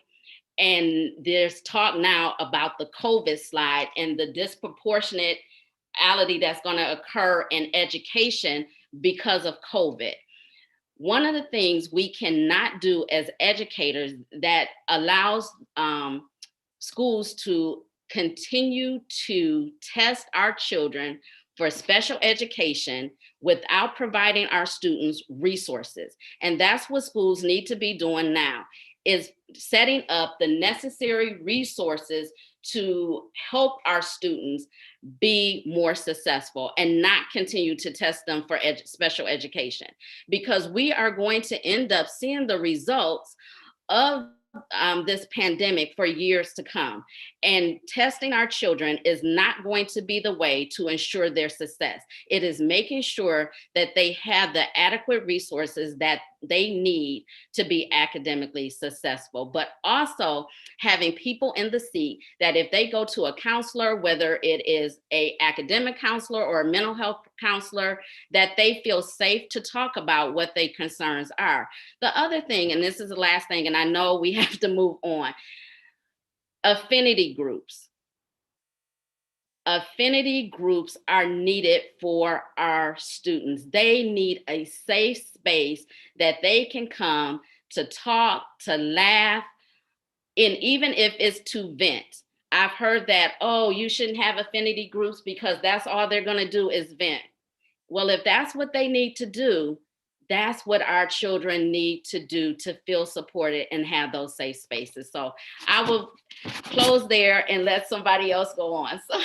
And there's talk now about the COVID slide and the disproportionality that's going to occur in education because of COVID. One of the things we cannot do as educators that allows schools to continue to test our children for special education without providing our students resources. And that's what schools need to be doing now, is setting up the necessary resources to help our students be more successful and not continue to test them for special education, because we are going to end up seeing the results of this pandemic for years to come. And testing our children is not going to be the way to ensure their success. It is making sure that they have the adequate resources that they need to be academically successful, but also having people in the seat that if they go to a counselor, whether it is an academic counselor or a mental health counselor, that they feel safe to talk about what their concerns are. The other thing, and this is the last thing, and I know we have to move on, affinity groups. Affinity groups are needed for our students. They need a safe space that they can come to talk, to laugh, and even if it's to vent. I've heard that, oh, you shouldn't have affinity groups because that's all they're going to do is vent. Well, if that's what they need to do, that's what our children need to do to feel supported and have those safe spaces. So I will close there and let somebody else go on. So.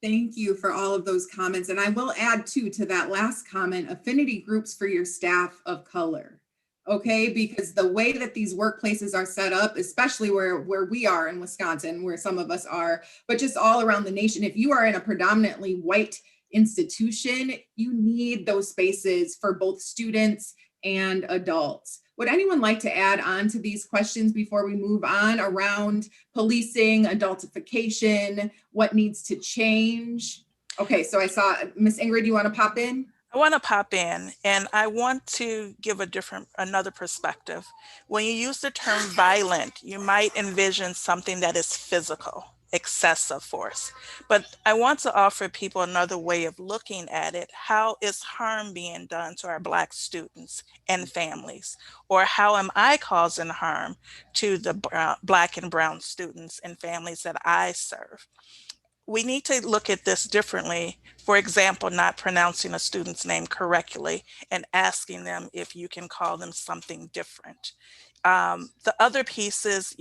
Thank you for all of those comments. And I will add too, to that last comment, affinity groups for your staff of color. Okay, because the way that these workplaces are set up, especially where we are in Wisconsin, where some of us are, but just all around the nation, if you are in a predominantly white institution, you need those spaces for both students and adults. Would anyone like to add on to these questions before we move on around policing, adultification, what needs to change? Okay, so I saw Miss Ingrid, you want to pop in? I want to pop in, and I want to give another perspective. When you use the term violent, you might envision something that is physical, excessive force. But I want to offer people another way of looking at it. How is harm being done to our Black students and families? Or how am I causing harm to the Black and brown students and families that I serve? We need to look at this differently. For example, not pronouncing a student's name correctly and asking them if you can call them something different. The other piece is,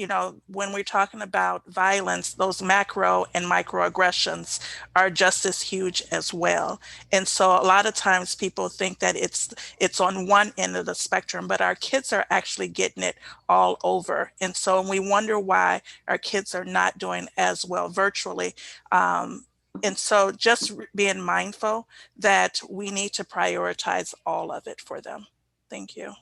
when we're talking about violence, those macro and microaggressions are just as huge as well. And so a lot of times people think that it's on one end of the spectrum, but our kids are actually getting it all over. And so we wonder why our kids are not doing as well virtually. And so just being mindful that we need to prioritize all of it for them. Thank you.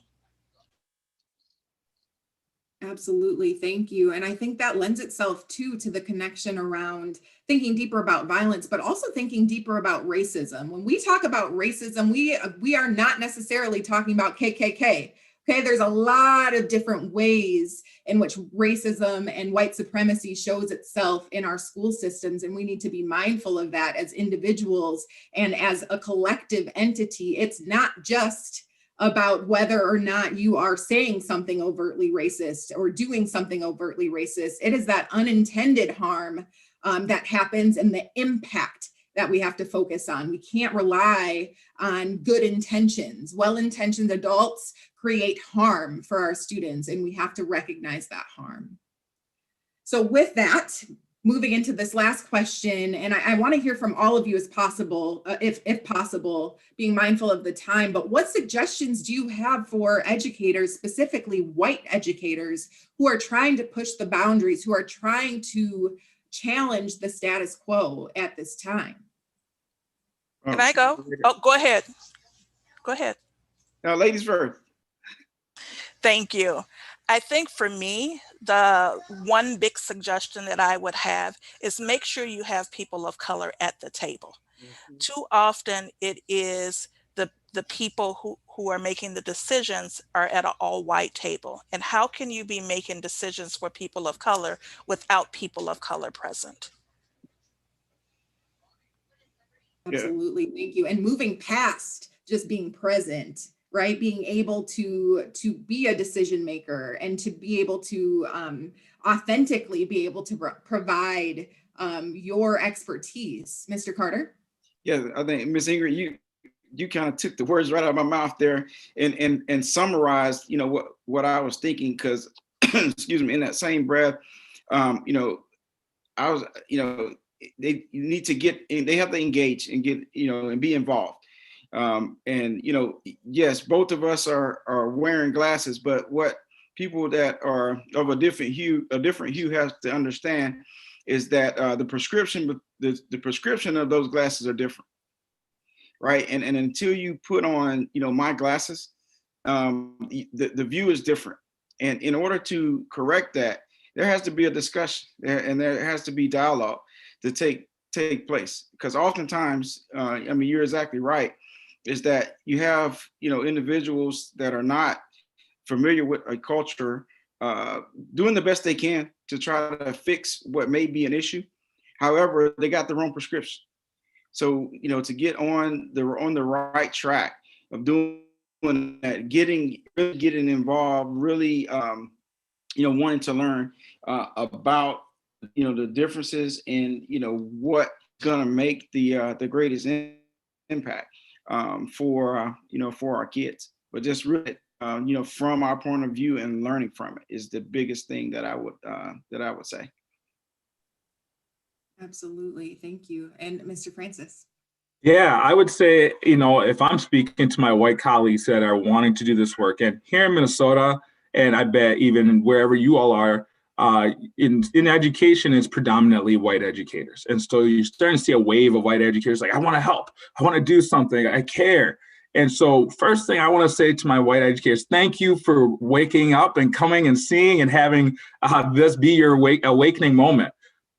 Absolutely, thank you. And I think that lends itself too to the connection around thinking deeper about violence, but also thinking deeper about racism. When we talk about racism, we are not necessarily talking about KKK. Okay, there's a lot of different ways in which racism and white supremacy shows itself in our school systems, and we need to be mindful of that as individuals and as a collective entity. It's not just about whether or not you are saying something overtly racist or doing something overtly racist. It is that unintended harm that happens and the impact that we have to focus on. We can't rely on good intentions. Well-intentioned adults create harm for our students, and we have to recognize that harm. So with that, moving into this last question, and I want to hear from all of you as possible, if possible, being mindful of the time, but what suggestions do you have for educators, specifically white educators, who are trying to push the boundaries, who are trying to challenge the status quo at this time? Can I go? Oh, go ahead. Go ahead. Ladies first. Thank you. I think for me, the one big suggestion that I would have is make sure you have people of color at the table. Mm-hmm. Too often it is the people who are making the decisions are at an all white table. And how can you be making decisions for people of color without people of color present? Absolutely, thank you. And moving past just being present, right? Being able to be a decision maker and to be able to authentically be able to provide your expertise. Mr. Carter? Yeah, I think Ms. Ingrid, you kind of took the words right out of my mouth there and summarized, you know, what I was thinking, because excuse me, in that same breath, you know, I was, you know, they need to get in, they have to engage and get, you know, and be involved. And, you know, yes, both of us are wearing glasses, but what people that are of a different hue has to understand is that the prescription of those glasses are different, right? And until you put on, you know, my glasses, the view is different. And in order to correct that, there has to be a discussion and there has to be dialogue to take place. Because oftentimes, I mean, you're exactly right, is that you have, you know, individuals that are not familiar with a culture doing the best they can to try to fix what may be an issue. However, they got the wrong prescription. So, you know, to get on the right track of doing that, getting involved, really, you know, wanting to learn about, you know, the differences and, you know, what's gonna make the greatest impact for, you know, for our kids. But just really, you know, from our point of view and learning from it is the biggest thing that I would say. Absolutely, thank you. And Mr. Francis? Yeah, I would say, you know, if I'm speaking to my white colleagues that are wanting to do this work, and here in Minnesota, and I bet even wherever you all are, in education, it's predominantly white educators. And so you're starting to see a wave of white educators like, I want to help, I want to do something, I care. And so first thing I want to say to my white educators, thank you for waking up and coming and seeing and having this be your awakening moment.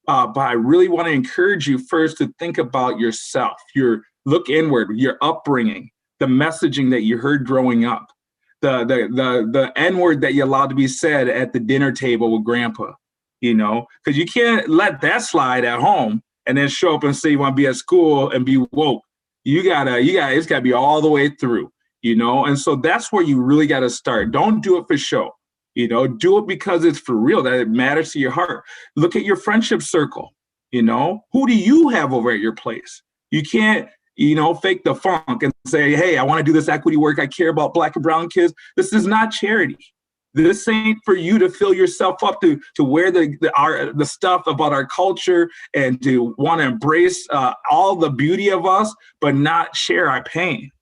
But I really want to encourage you first to think about yourself, look inward, your upbringing, the messaging that you heard growing up, the N-word that you allowed to be said at the dinner table with grandpa, you know, because you can't let that slide at home and then show up and say you want to be at school and be woke. It's gotta be all the way through, you know? And so that's where you really got to start. Don't do it for show. You know, do it because it's for real, that it matters to your heart. Look at your friendship circle. You know, who do you have over at your place? You can't, you know, fake the funk and say, hey, I want to do this equity work. I care about Black and brown kids. This is not charity. This ain't for you to fill yourself up to wear the stuff about our culture and to want to embrace all the beauty of us, but not share our pain.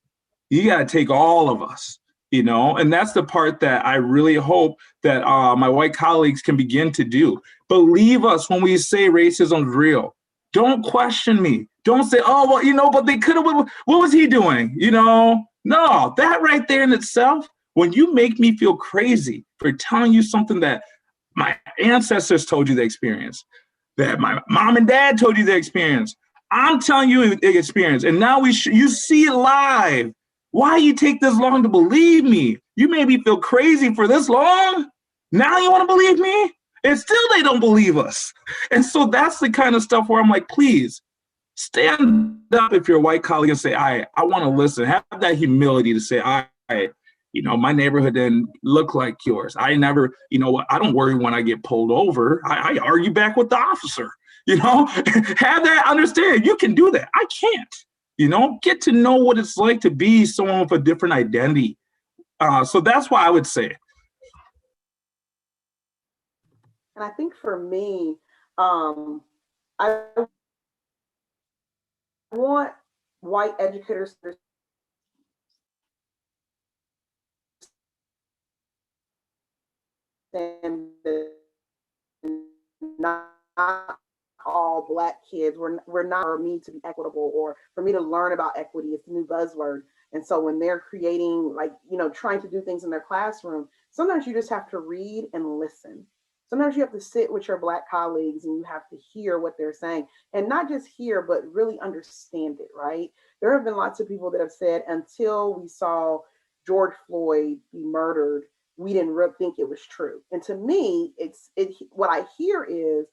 You got to take all of us. You know, and that's the part that I really hope that my white colleagues can begin to do. Believe us when we say racism is real. Don't question me. Don't say, oh, well, you know, but they could have, what was he doing? You know, no, that right there in itself, when you make me feel crazy for telling you something that my ancestors told you they experienced, that my mom and dad told you they experienced, I'm telling you they experienced, and now you see it live. Why you take this long to believe me? You made me feel crazy for this long. Now you want to believe me? And still they don't believe us. And so that's the kind of stuff where I'm like, please stand up if you're a white colleague and say, I want to listen. Have that humility to say, you know, my neighborhood didn't look like yours. I never, you know, I don't worry when I get pulled over. I argue back with the officer. You know, have that understanding. You can do that. I can't. You know, get to know what it's like to be someone with a different identity. So that's why I would say it. And I think for me, I want white educators to understand that not all Black kids, we're not for me to be equitable or for me to learn about equity. It's the new buzzword. And so when they're creating, like, trying to do things in their classroom, sometimes you just have to read and listen. Sometimes you have to sit with your Black colleagues and you have to hear what they're saying, and not just hear, but really understand it, right? There have been lots of people that have said, until we saw George Floyd be murdered, we didn't really think it was true. And to me, what I hear is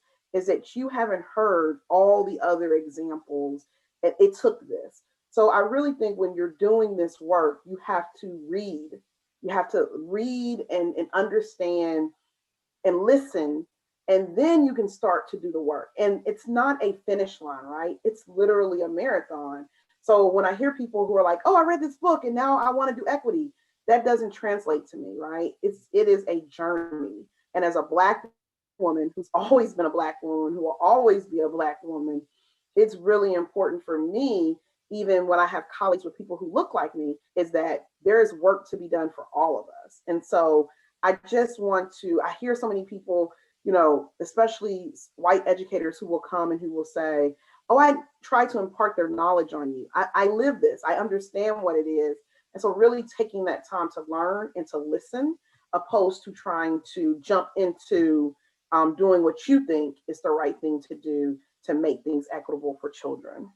that you haven't heard all the other examples. It took this. So I really think when you're doing this work, you have to read. You have to read and understand and listen, and then you can start to do the work. And it's not a finish line, right? It's literally a marathon. So when I hear people who are like, oh, I read this book and now I want to do equity, that doesn't translate to me, right? It is a journey. And as a Black woman who's always been a Black woman, who will always be a Black woman, it's really important for me, even when I have colleagues with people who look like me, is that there is work to be done for all of us. And so I just want to, I hear so many people, especially white educators who will come and who will say, oh, I try to impart their knowledge on you. I live this, I understand what it is. And so really taking that time to learn and to listen, opposed to trying to jump into doing what you think is the right thing to do to make things equitable for children.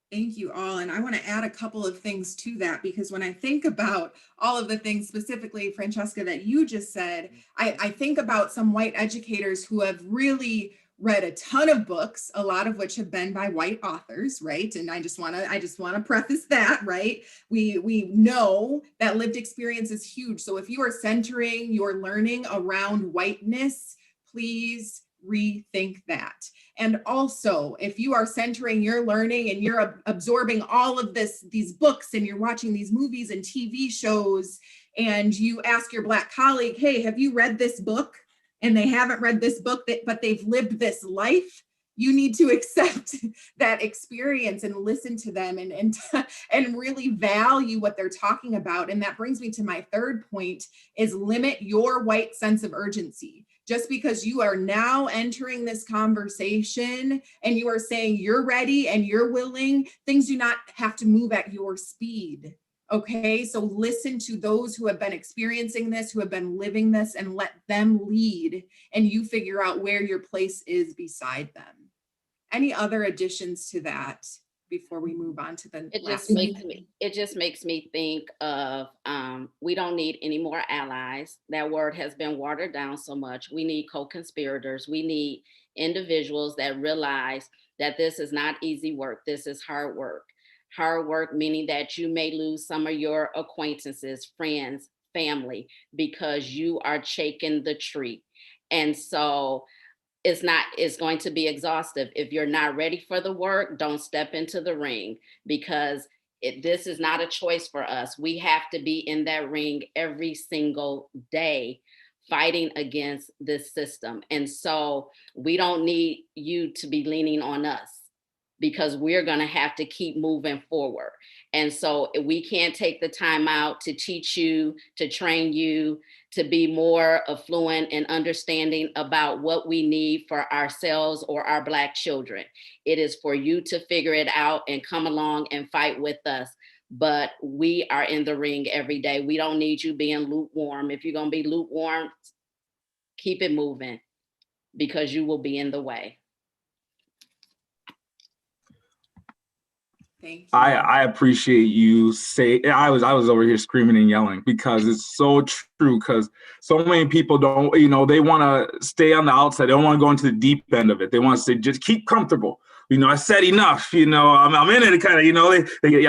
Thank you all. And I want to add a couple of things to that, because when I think about all of the things specifically, Francesca, that you just said, I think about some white educators who have really read a ton of books, a lot of which have been by white authors, right? And I just want to preface that, right? We know that lived experience is huge. So if you are centering your learning around whiteness, please rethink that. And also, if you are centering your learning and you're absorbing all of these books and you're watching these movies and TV shows, and you ask your Black colleague, hey, have you read this book? And they haven't read this book, but they've lived this life, you need to accept that experience and listen to them and really value what they're talking about. And that brings me to my third point, is limit your white sense of urgency. Just because you are now entering this conversation and you are saying you're ready and you're willing, things do not have to move at your speed. Okay, so listen to those who have been experiencing this, who have been living this, and let them lead, and you figure out where your place is beside them. Any other additions to that before we move on to the last one? It just makes me think of, we don't need any more allies. That word has been watered down so much. We need co-conspirators. We need individuals that realize that this is not easy work. This is hard work. Hard work, meaning that you may lose some of your acquaintances, friends, family, because you are shaking the tree. And so it's going to be exhaustive. If you're not ready for the work, don't step into the ring, because this is not a choice for us. We have to be in that ring every single day, fighting against this system. And so we don't need you to be leaning on us, because we're going to have to keep moving forward. And so we can't take the time out to teach you, to train you, to be more affluent and understanding about what we need for ourselves or our Black children. It is for you to figure it out and come along and fight with us. But we are in the ring every day. We don't need you being lukewarm. If you're going to be lukewarm, keep it moving, because you will be in the way. Thank you. I appreciate you say. I was over here screaming and yelling, because it's so true. Because so many people don't, they want to stay on the outside. They don't want to go into the deep end of it. They want to say, just keep comfortable. I said enough. I'm in it. Kind of.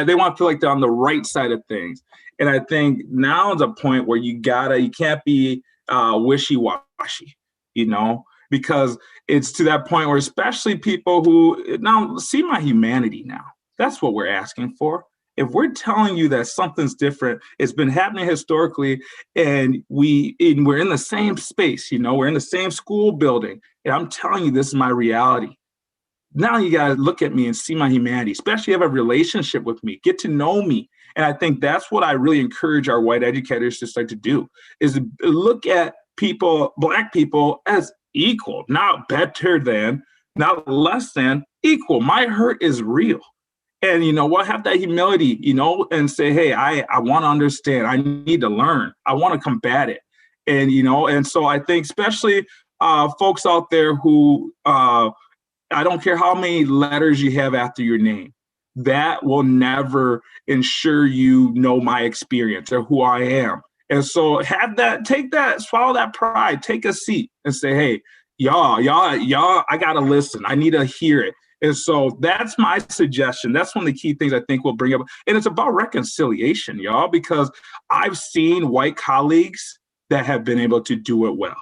They want to feel like they're on the right side of things. And I think now is a point where you can't be wishy-washy. because it's to that point where especially people who now see my humanity now. That's what we're asking for. If we're telling you that something's different, it's been happening historically, and we're in the same space, we're in the same school building, and I'm telling you this is my reality. Now you got to look at me and see my humanity, especially have a relationship with me, get to know me. And I think that's what I really encourage our white educators to start to do, is look at people, Black people, as equal, not better than, not less than, equal. My hurt is real. And you know what, have that humility, and say, hey, I want to understand. I need to learn. I want to combat it. And, and so I think especially folks out there who, I don't care how many letters you have after your name, that will never ensure you know my experience or who I am. And so take that, swallow that pride, take a seat and say, hey, y'all, I got to listen. I need to hear it. And so that's my suggestion. That's one of the key things I think we'll bring up. And it's about reconciliation, y'all, because I've seen white colleagues that have been able to do it well.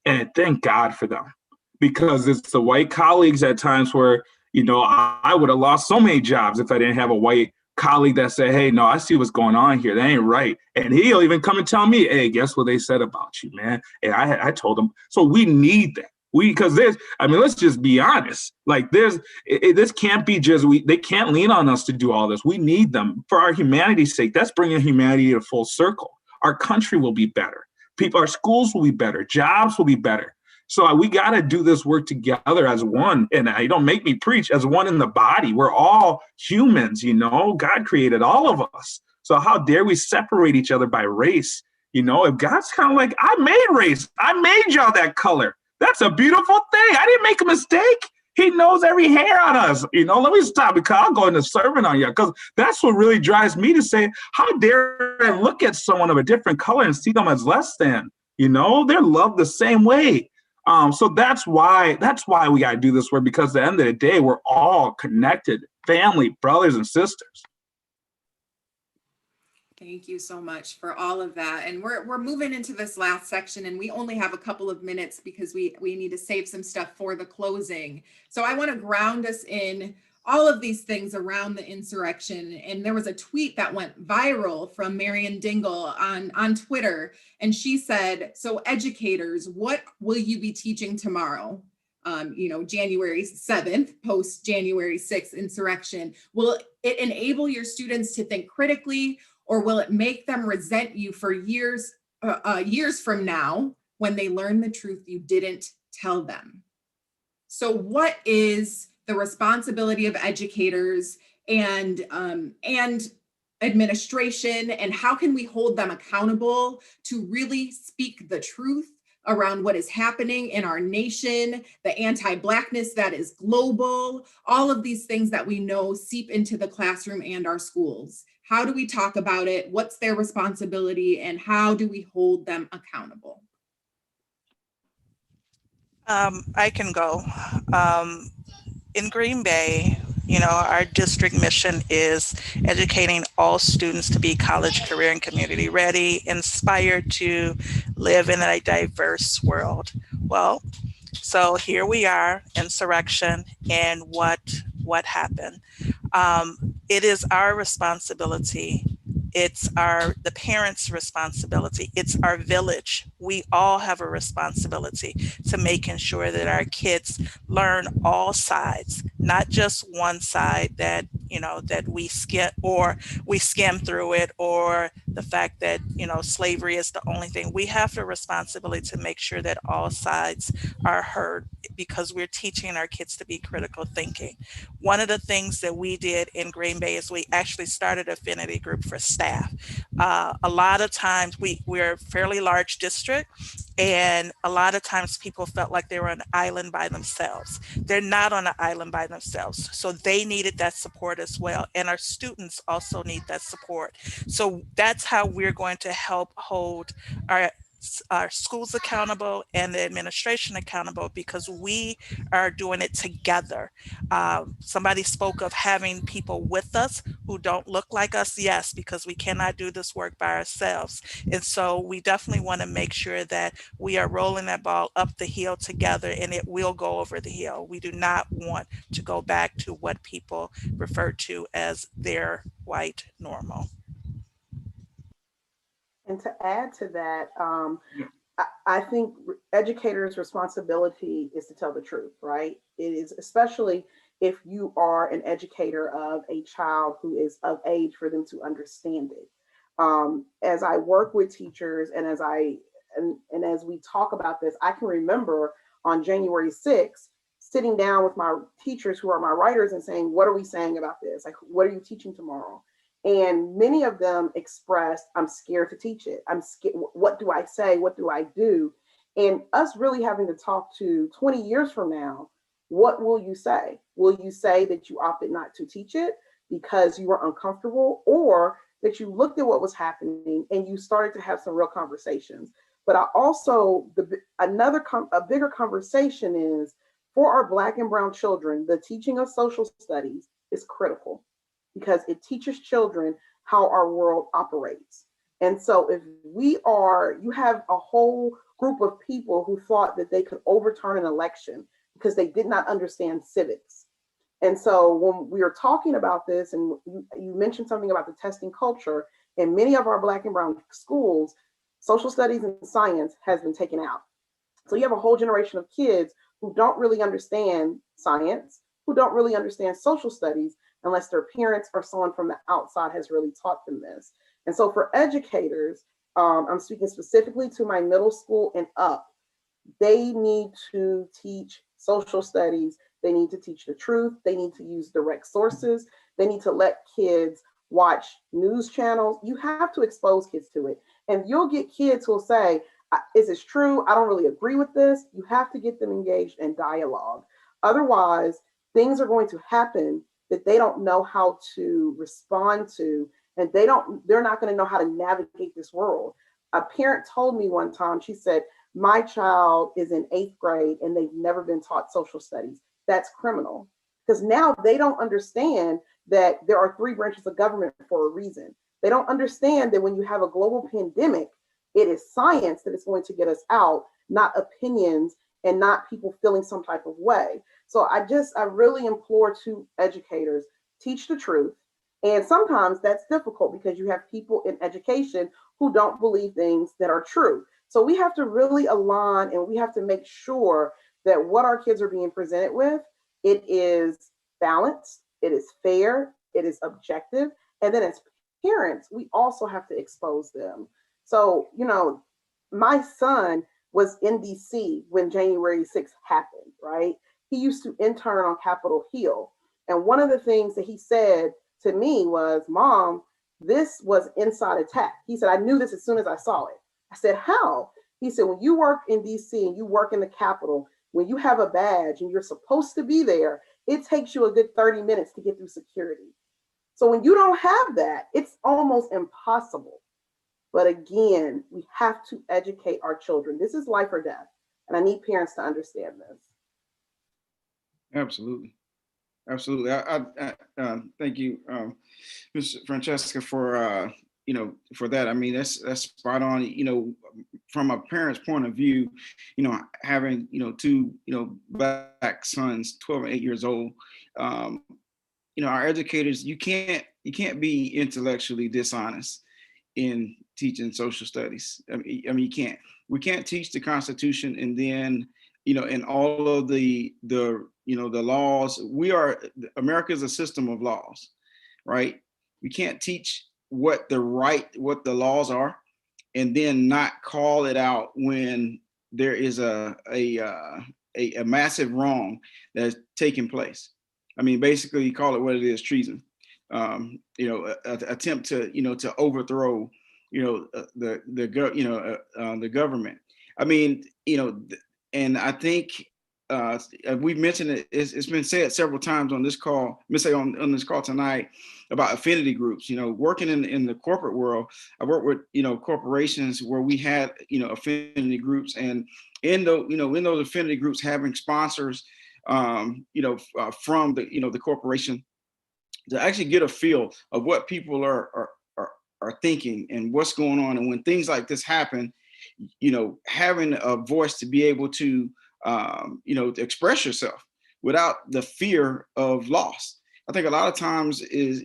And thank God for them, because it's the white colleagues at times where, I would have lost so many jobs if I didn't have a white colleague that said, hey, no, I see what's going on here. That ain't right. And he'll even come and tell me, hey, guess what they said about you, man? And I told him. So we need that. Because let's just be honest. Like this can't be they can't lean on us to do all this. We need them for our humanity's sake. That's bringing humanity to full circle. Our country will be better. Our schools will be better. Jobs will be better. So we got to do this work together as one. And I don't make me preach, as one in the body. We're all humans, God created all of us. So how dare we separate each other by race? If God's kind of like, I made race. I made y'all that color. That's a beautiful thing. I didn't make a mistake. He knows every hair on us. Let me stop, because I'll go into sermon on you, because that's what really drives me to say, how dare I look at someone of a different color and see them as less than? They're loved the same way. So that's why we got to do this work, because at the end of the day, we're all connected, family, brothers and sisters. Thank you so much for all of that. And we're moving into this last section, and we only have a couple of minutes because we need to save some stuff for the closing. So I want to ground us in all of these things around the insurrection. And there was a tweet that went viral from Marian Dingle on Twitter. And she said, so educators, what will you be teaching tomorrow? January 7th, post January 6th insurrection. Will it enable your students to think critically, or will it make them resent you for years from now when they learn the truth you didn't tell them? So what is the responsibility of educators and administration, and how can we hold them accountable to really speak the truth around what is happening in our nation, the anti-Blackness that is global, all of these things that we know seep into the classroom and our schools? How do we talk about it? What's their responsibility, and how do we hold them accountable? I can go. In Green Bay, our district mission is educating all students to be college, career, and community ready, inspired to live in a diverse world. Well, so here we are, insurrection, and what happened. It is our responsibility. It's the parents' responsibility. It's our village. We all have a responsibility to making sure that our kids learn all sides, not just one side that we skim through it, or the fact that slavery is the only thing. We have the responsibility to make sure that all sides are heard, because we're teaching our kids to be critical thinking. One of the things that we did in Green Bay is we actually started an affinity group for staff. A lot of times we're a fairly large district, and a lot of times people felt like they were on an island by themselves. They're not on an island by themselves. So they needed that support as well. And our students also need that support. So that's how we're going to help hold our our schools accountable and the administration accountable, because we are doing it together. Somebody spoke of having people with us who don't look like us. Yes, because we cannot do this work by ourselves. And so we definitely want to make sure that we are rolling that ball up the hill together, and it will go over the hill. We do not want to go back to what people refer to as their white normal. And to add to that, I think educators' responsibility is to tell the truth, right? It is, especially if you are an educator of a child who is of age for them to understand it. As I work with teachers and as we talk about this, I can remember on January 6th, sitting down with my teachers who are my writers and saying, what are we saying about this? Like, what are you teaching tomorrow? And many of them expressed, I'm scared to teach it. I'm scared. What do I say? What do I do? And us really having to talk to 20 years from now, what will you say? Will you say that you opted not to teach it because you were uncomfortable, or that you looked at what was happening and you started to have some real conversations? But I also, a bigger conversation is, for our Black and Brown children, the teaching of social studies is critical, because it teaches children how our world operates. And so if you have a whole group of people who thought that they could overturn an election because they did not understand civics. And so when we are talking about this, and you mentioned something about the testing culture, in many of our Black and Brown schools, social studies and science has been taken out. So you have a whole generation of kids who don't really understand science, who don't really understand social studies, unless their parents or someone from the outside has really taught them this. And so for educators, I'm speaking specifically to my middle school and up, they need to teach social studies. They need to teach the truth. They need to use direct sources. They need to let kids watch news channels. You have to expose kids to it. And you'll get kids who'll say, is this true? I don't really agree with this. You have to get them engaged in dialogue. Otherwise, things are going to happen that they don't know how to respond to, and they're not going to know how to navigate this world. A parent told me one time, she said, my child is in 8th grade and they've never been taught social studies. That's criminal, because now they don't understand that there are 3 branches of government for a reason. They don't understand that when you have a global pandemic, it is science that is going to get us out, not opinions and not people feeling some type of way. So I really implore to educators, teach the truth. And sometimes that's difficult because you have people in education who don't believe things that are true. So we have to really align, and we have to make sure that what our kids are being presented with, it is balanced, it is fair, it is objective. And then as parents, we also have to expose them. So, my son was in DC when January 6th happened, right? He used to intern on Capitol Hill. And one of the things that he said to me was, Mom, this was inside attack. He said, I knew this as soon as I saw it. I said, how? He said, when you work in DC and you work in the Capitol, when you have a badge and you're supposed to be there, it takes you a good 30 minutes to get through security. So when you don't have that, it's almost impossible. But again, we have to educate our children. This is life or death. And I need parents to understand this. Absolutely. Absolutely. I thank you, Ms. Francesca, for for that. I mean, that's spot on. From a parent's point of view, having 2 Black sons, 12 and 8 years old. Our educators, you can't be intellectually dishonest in teaching social studies. I mean, you can't. We can't teach the Constitution and then in all of the laws. America is a system of laws, right? We can't teach what the laws are and then not call it out when there is a massive wrong that's taking place. I mean, basically, you call it what it is: treason. Attempt to overthrow the government. I mean, and I think we've mentioned it, it's been said several times on this call, on this call tonight, about affinity groups. Working in the corporate world, I work with corporations where we had affinity groups, and in those affinity groups, having sponsors from the corporation to actually get a feel of what people are thinking and what's going on. And when things like this happen, having a voice to be able to to express yourself without the fear of loss. I think a lot of times is,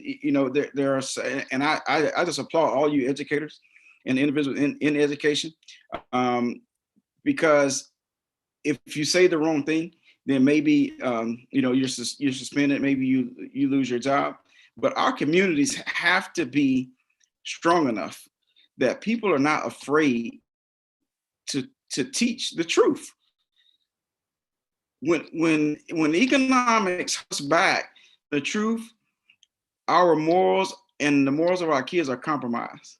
there are, and I just applaud all you educators and individuals in education, because if you say the wrong thing, then maybe you're suspended, maybe you lose your job. But our communities have to be strong enough that people are not afraid to teach the truth. When economics comes back, the truth, our morals and the morals of our kids are compromised.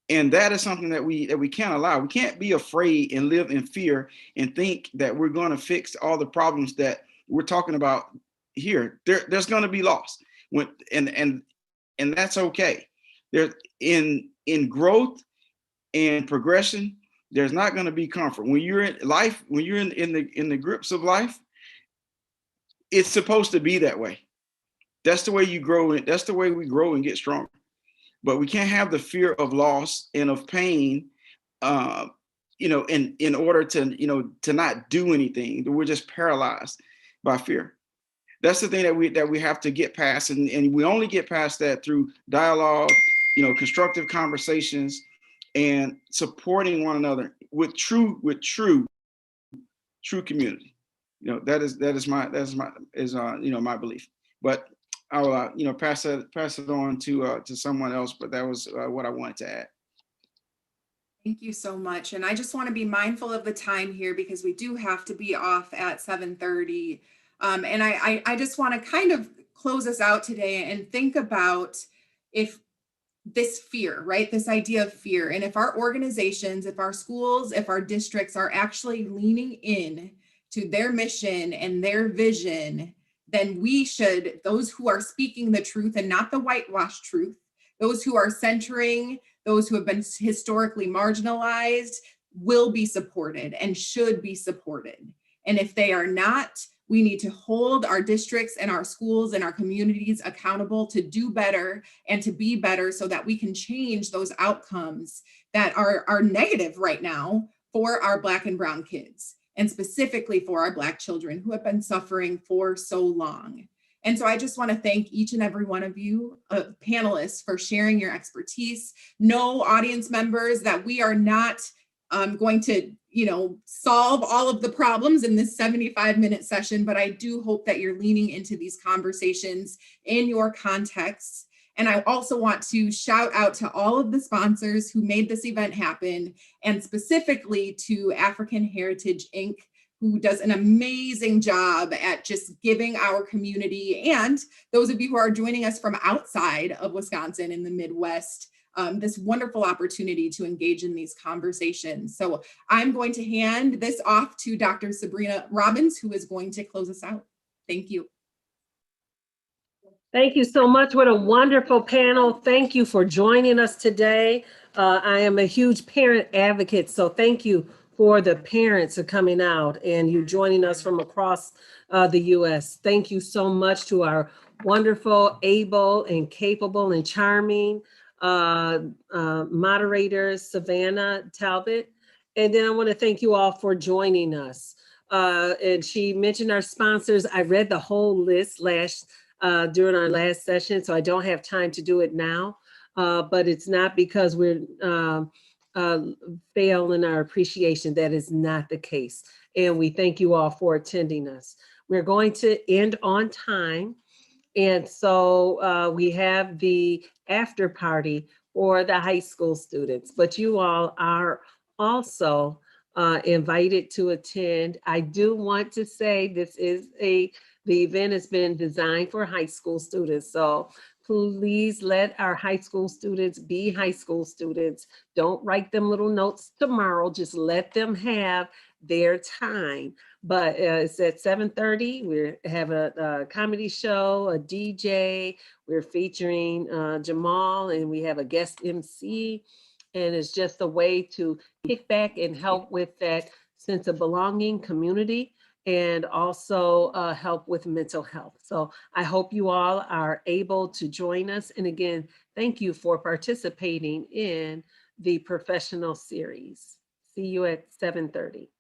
And that is something that we can't allow. We can't be afraid and live in fear and think that we're going to fix all the problems that we're talking about here. There's going to be loss, and that's okay. There's in growth and progression, there's not going to be comfort. When you're in life, when you're in the grips of life, it's supposed to be that way. That's the way you grow, and that's the way we grow and get stronger. But we can't have the fear of loss and of pain, in order to not do anything. We're just paralyzed by fear. That's the thing that we have to get past, and we only get past that through dialogue, constructive conversations, and supporting one another with true community. That is my belief. But I'll pass it on to someone else. But that was what I wanted to add. Thank you so much. And I just want to be mindful of the time here because we do have to be off at 7:30. And I just want to kind of close us out today and think about if this fear, right? This idea of fear. And if our organizations, if our schools, if our districts are actually leaning in to their mission and their vision, then we should, those who are speaking the truth and not the whitewashed truth, those who are centering those who have been historically marginalized will be supported and should be supported. And if they are not, we need to hold our districts and our schools and our communities accountable to do better and to be better so that we can change those outcomes that are negative right now for our Black and Brown kids, and specifically for our Black children who have been suffering for so long. And so I just want to thank each and every one of you panelists for sharing your expertise. Know, audience members, that we are not going to solve all of the problems in this 75-minute session, but I do hope that you're leaning into these conversations in your contexts. And I also want to shout out to all of the sponsors who made this event happen, and specifically to African Heritage Inc., who does an amazing job at just giving our community, and those of you who are joining us from outside of Wisconsin in the Midwest, this wonderful opportunity to engage in these conversations. So I'm going to hand this off to Dr. Sabrina Robbins, who is going to close us out. Thank you. Thank you so much. What a wonderful panel. Thank you for joining us today. I am a huge parent advocate, so thank you for the parents are coming out and you joining us from across the U.S. Thank you so much to our wonderful, able, and capable and charming moderators, Savannah Talbot. And then I want to thank you all for joining us. And she mentioned our sponsors. I read the whole list during our last session, so I don't have time to do it now. But it's not because we're fail in our appreciation. That is not the case. And we thank you all for attending us. We're going to end on time. And so we have the after party for the high school students, but you all are also invited to attend. I do want to say the event has been designed for high school students. So please let our high school students be high school students. Don't write them little notes tomorrow. Just let them have their time. But it's at 7:30. We have a comedy show, a DJ. We're featuring Jamal, and we have a guest MC. And it's just a way to kick back and help with that sense of belonging, community, and also help with mental health. So I hope you all are able to join us. And again, thank you for participating in the professional series. See you at 7:30.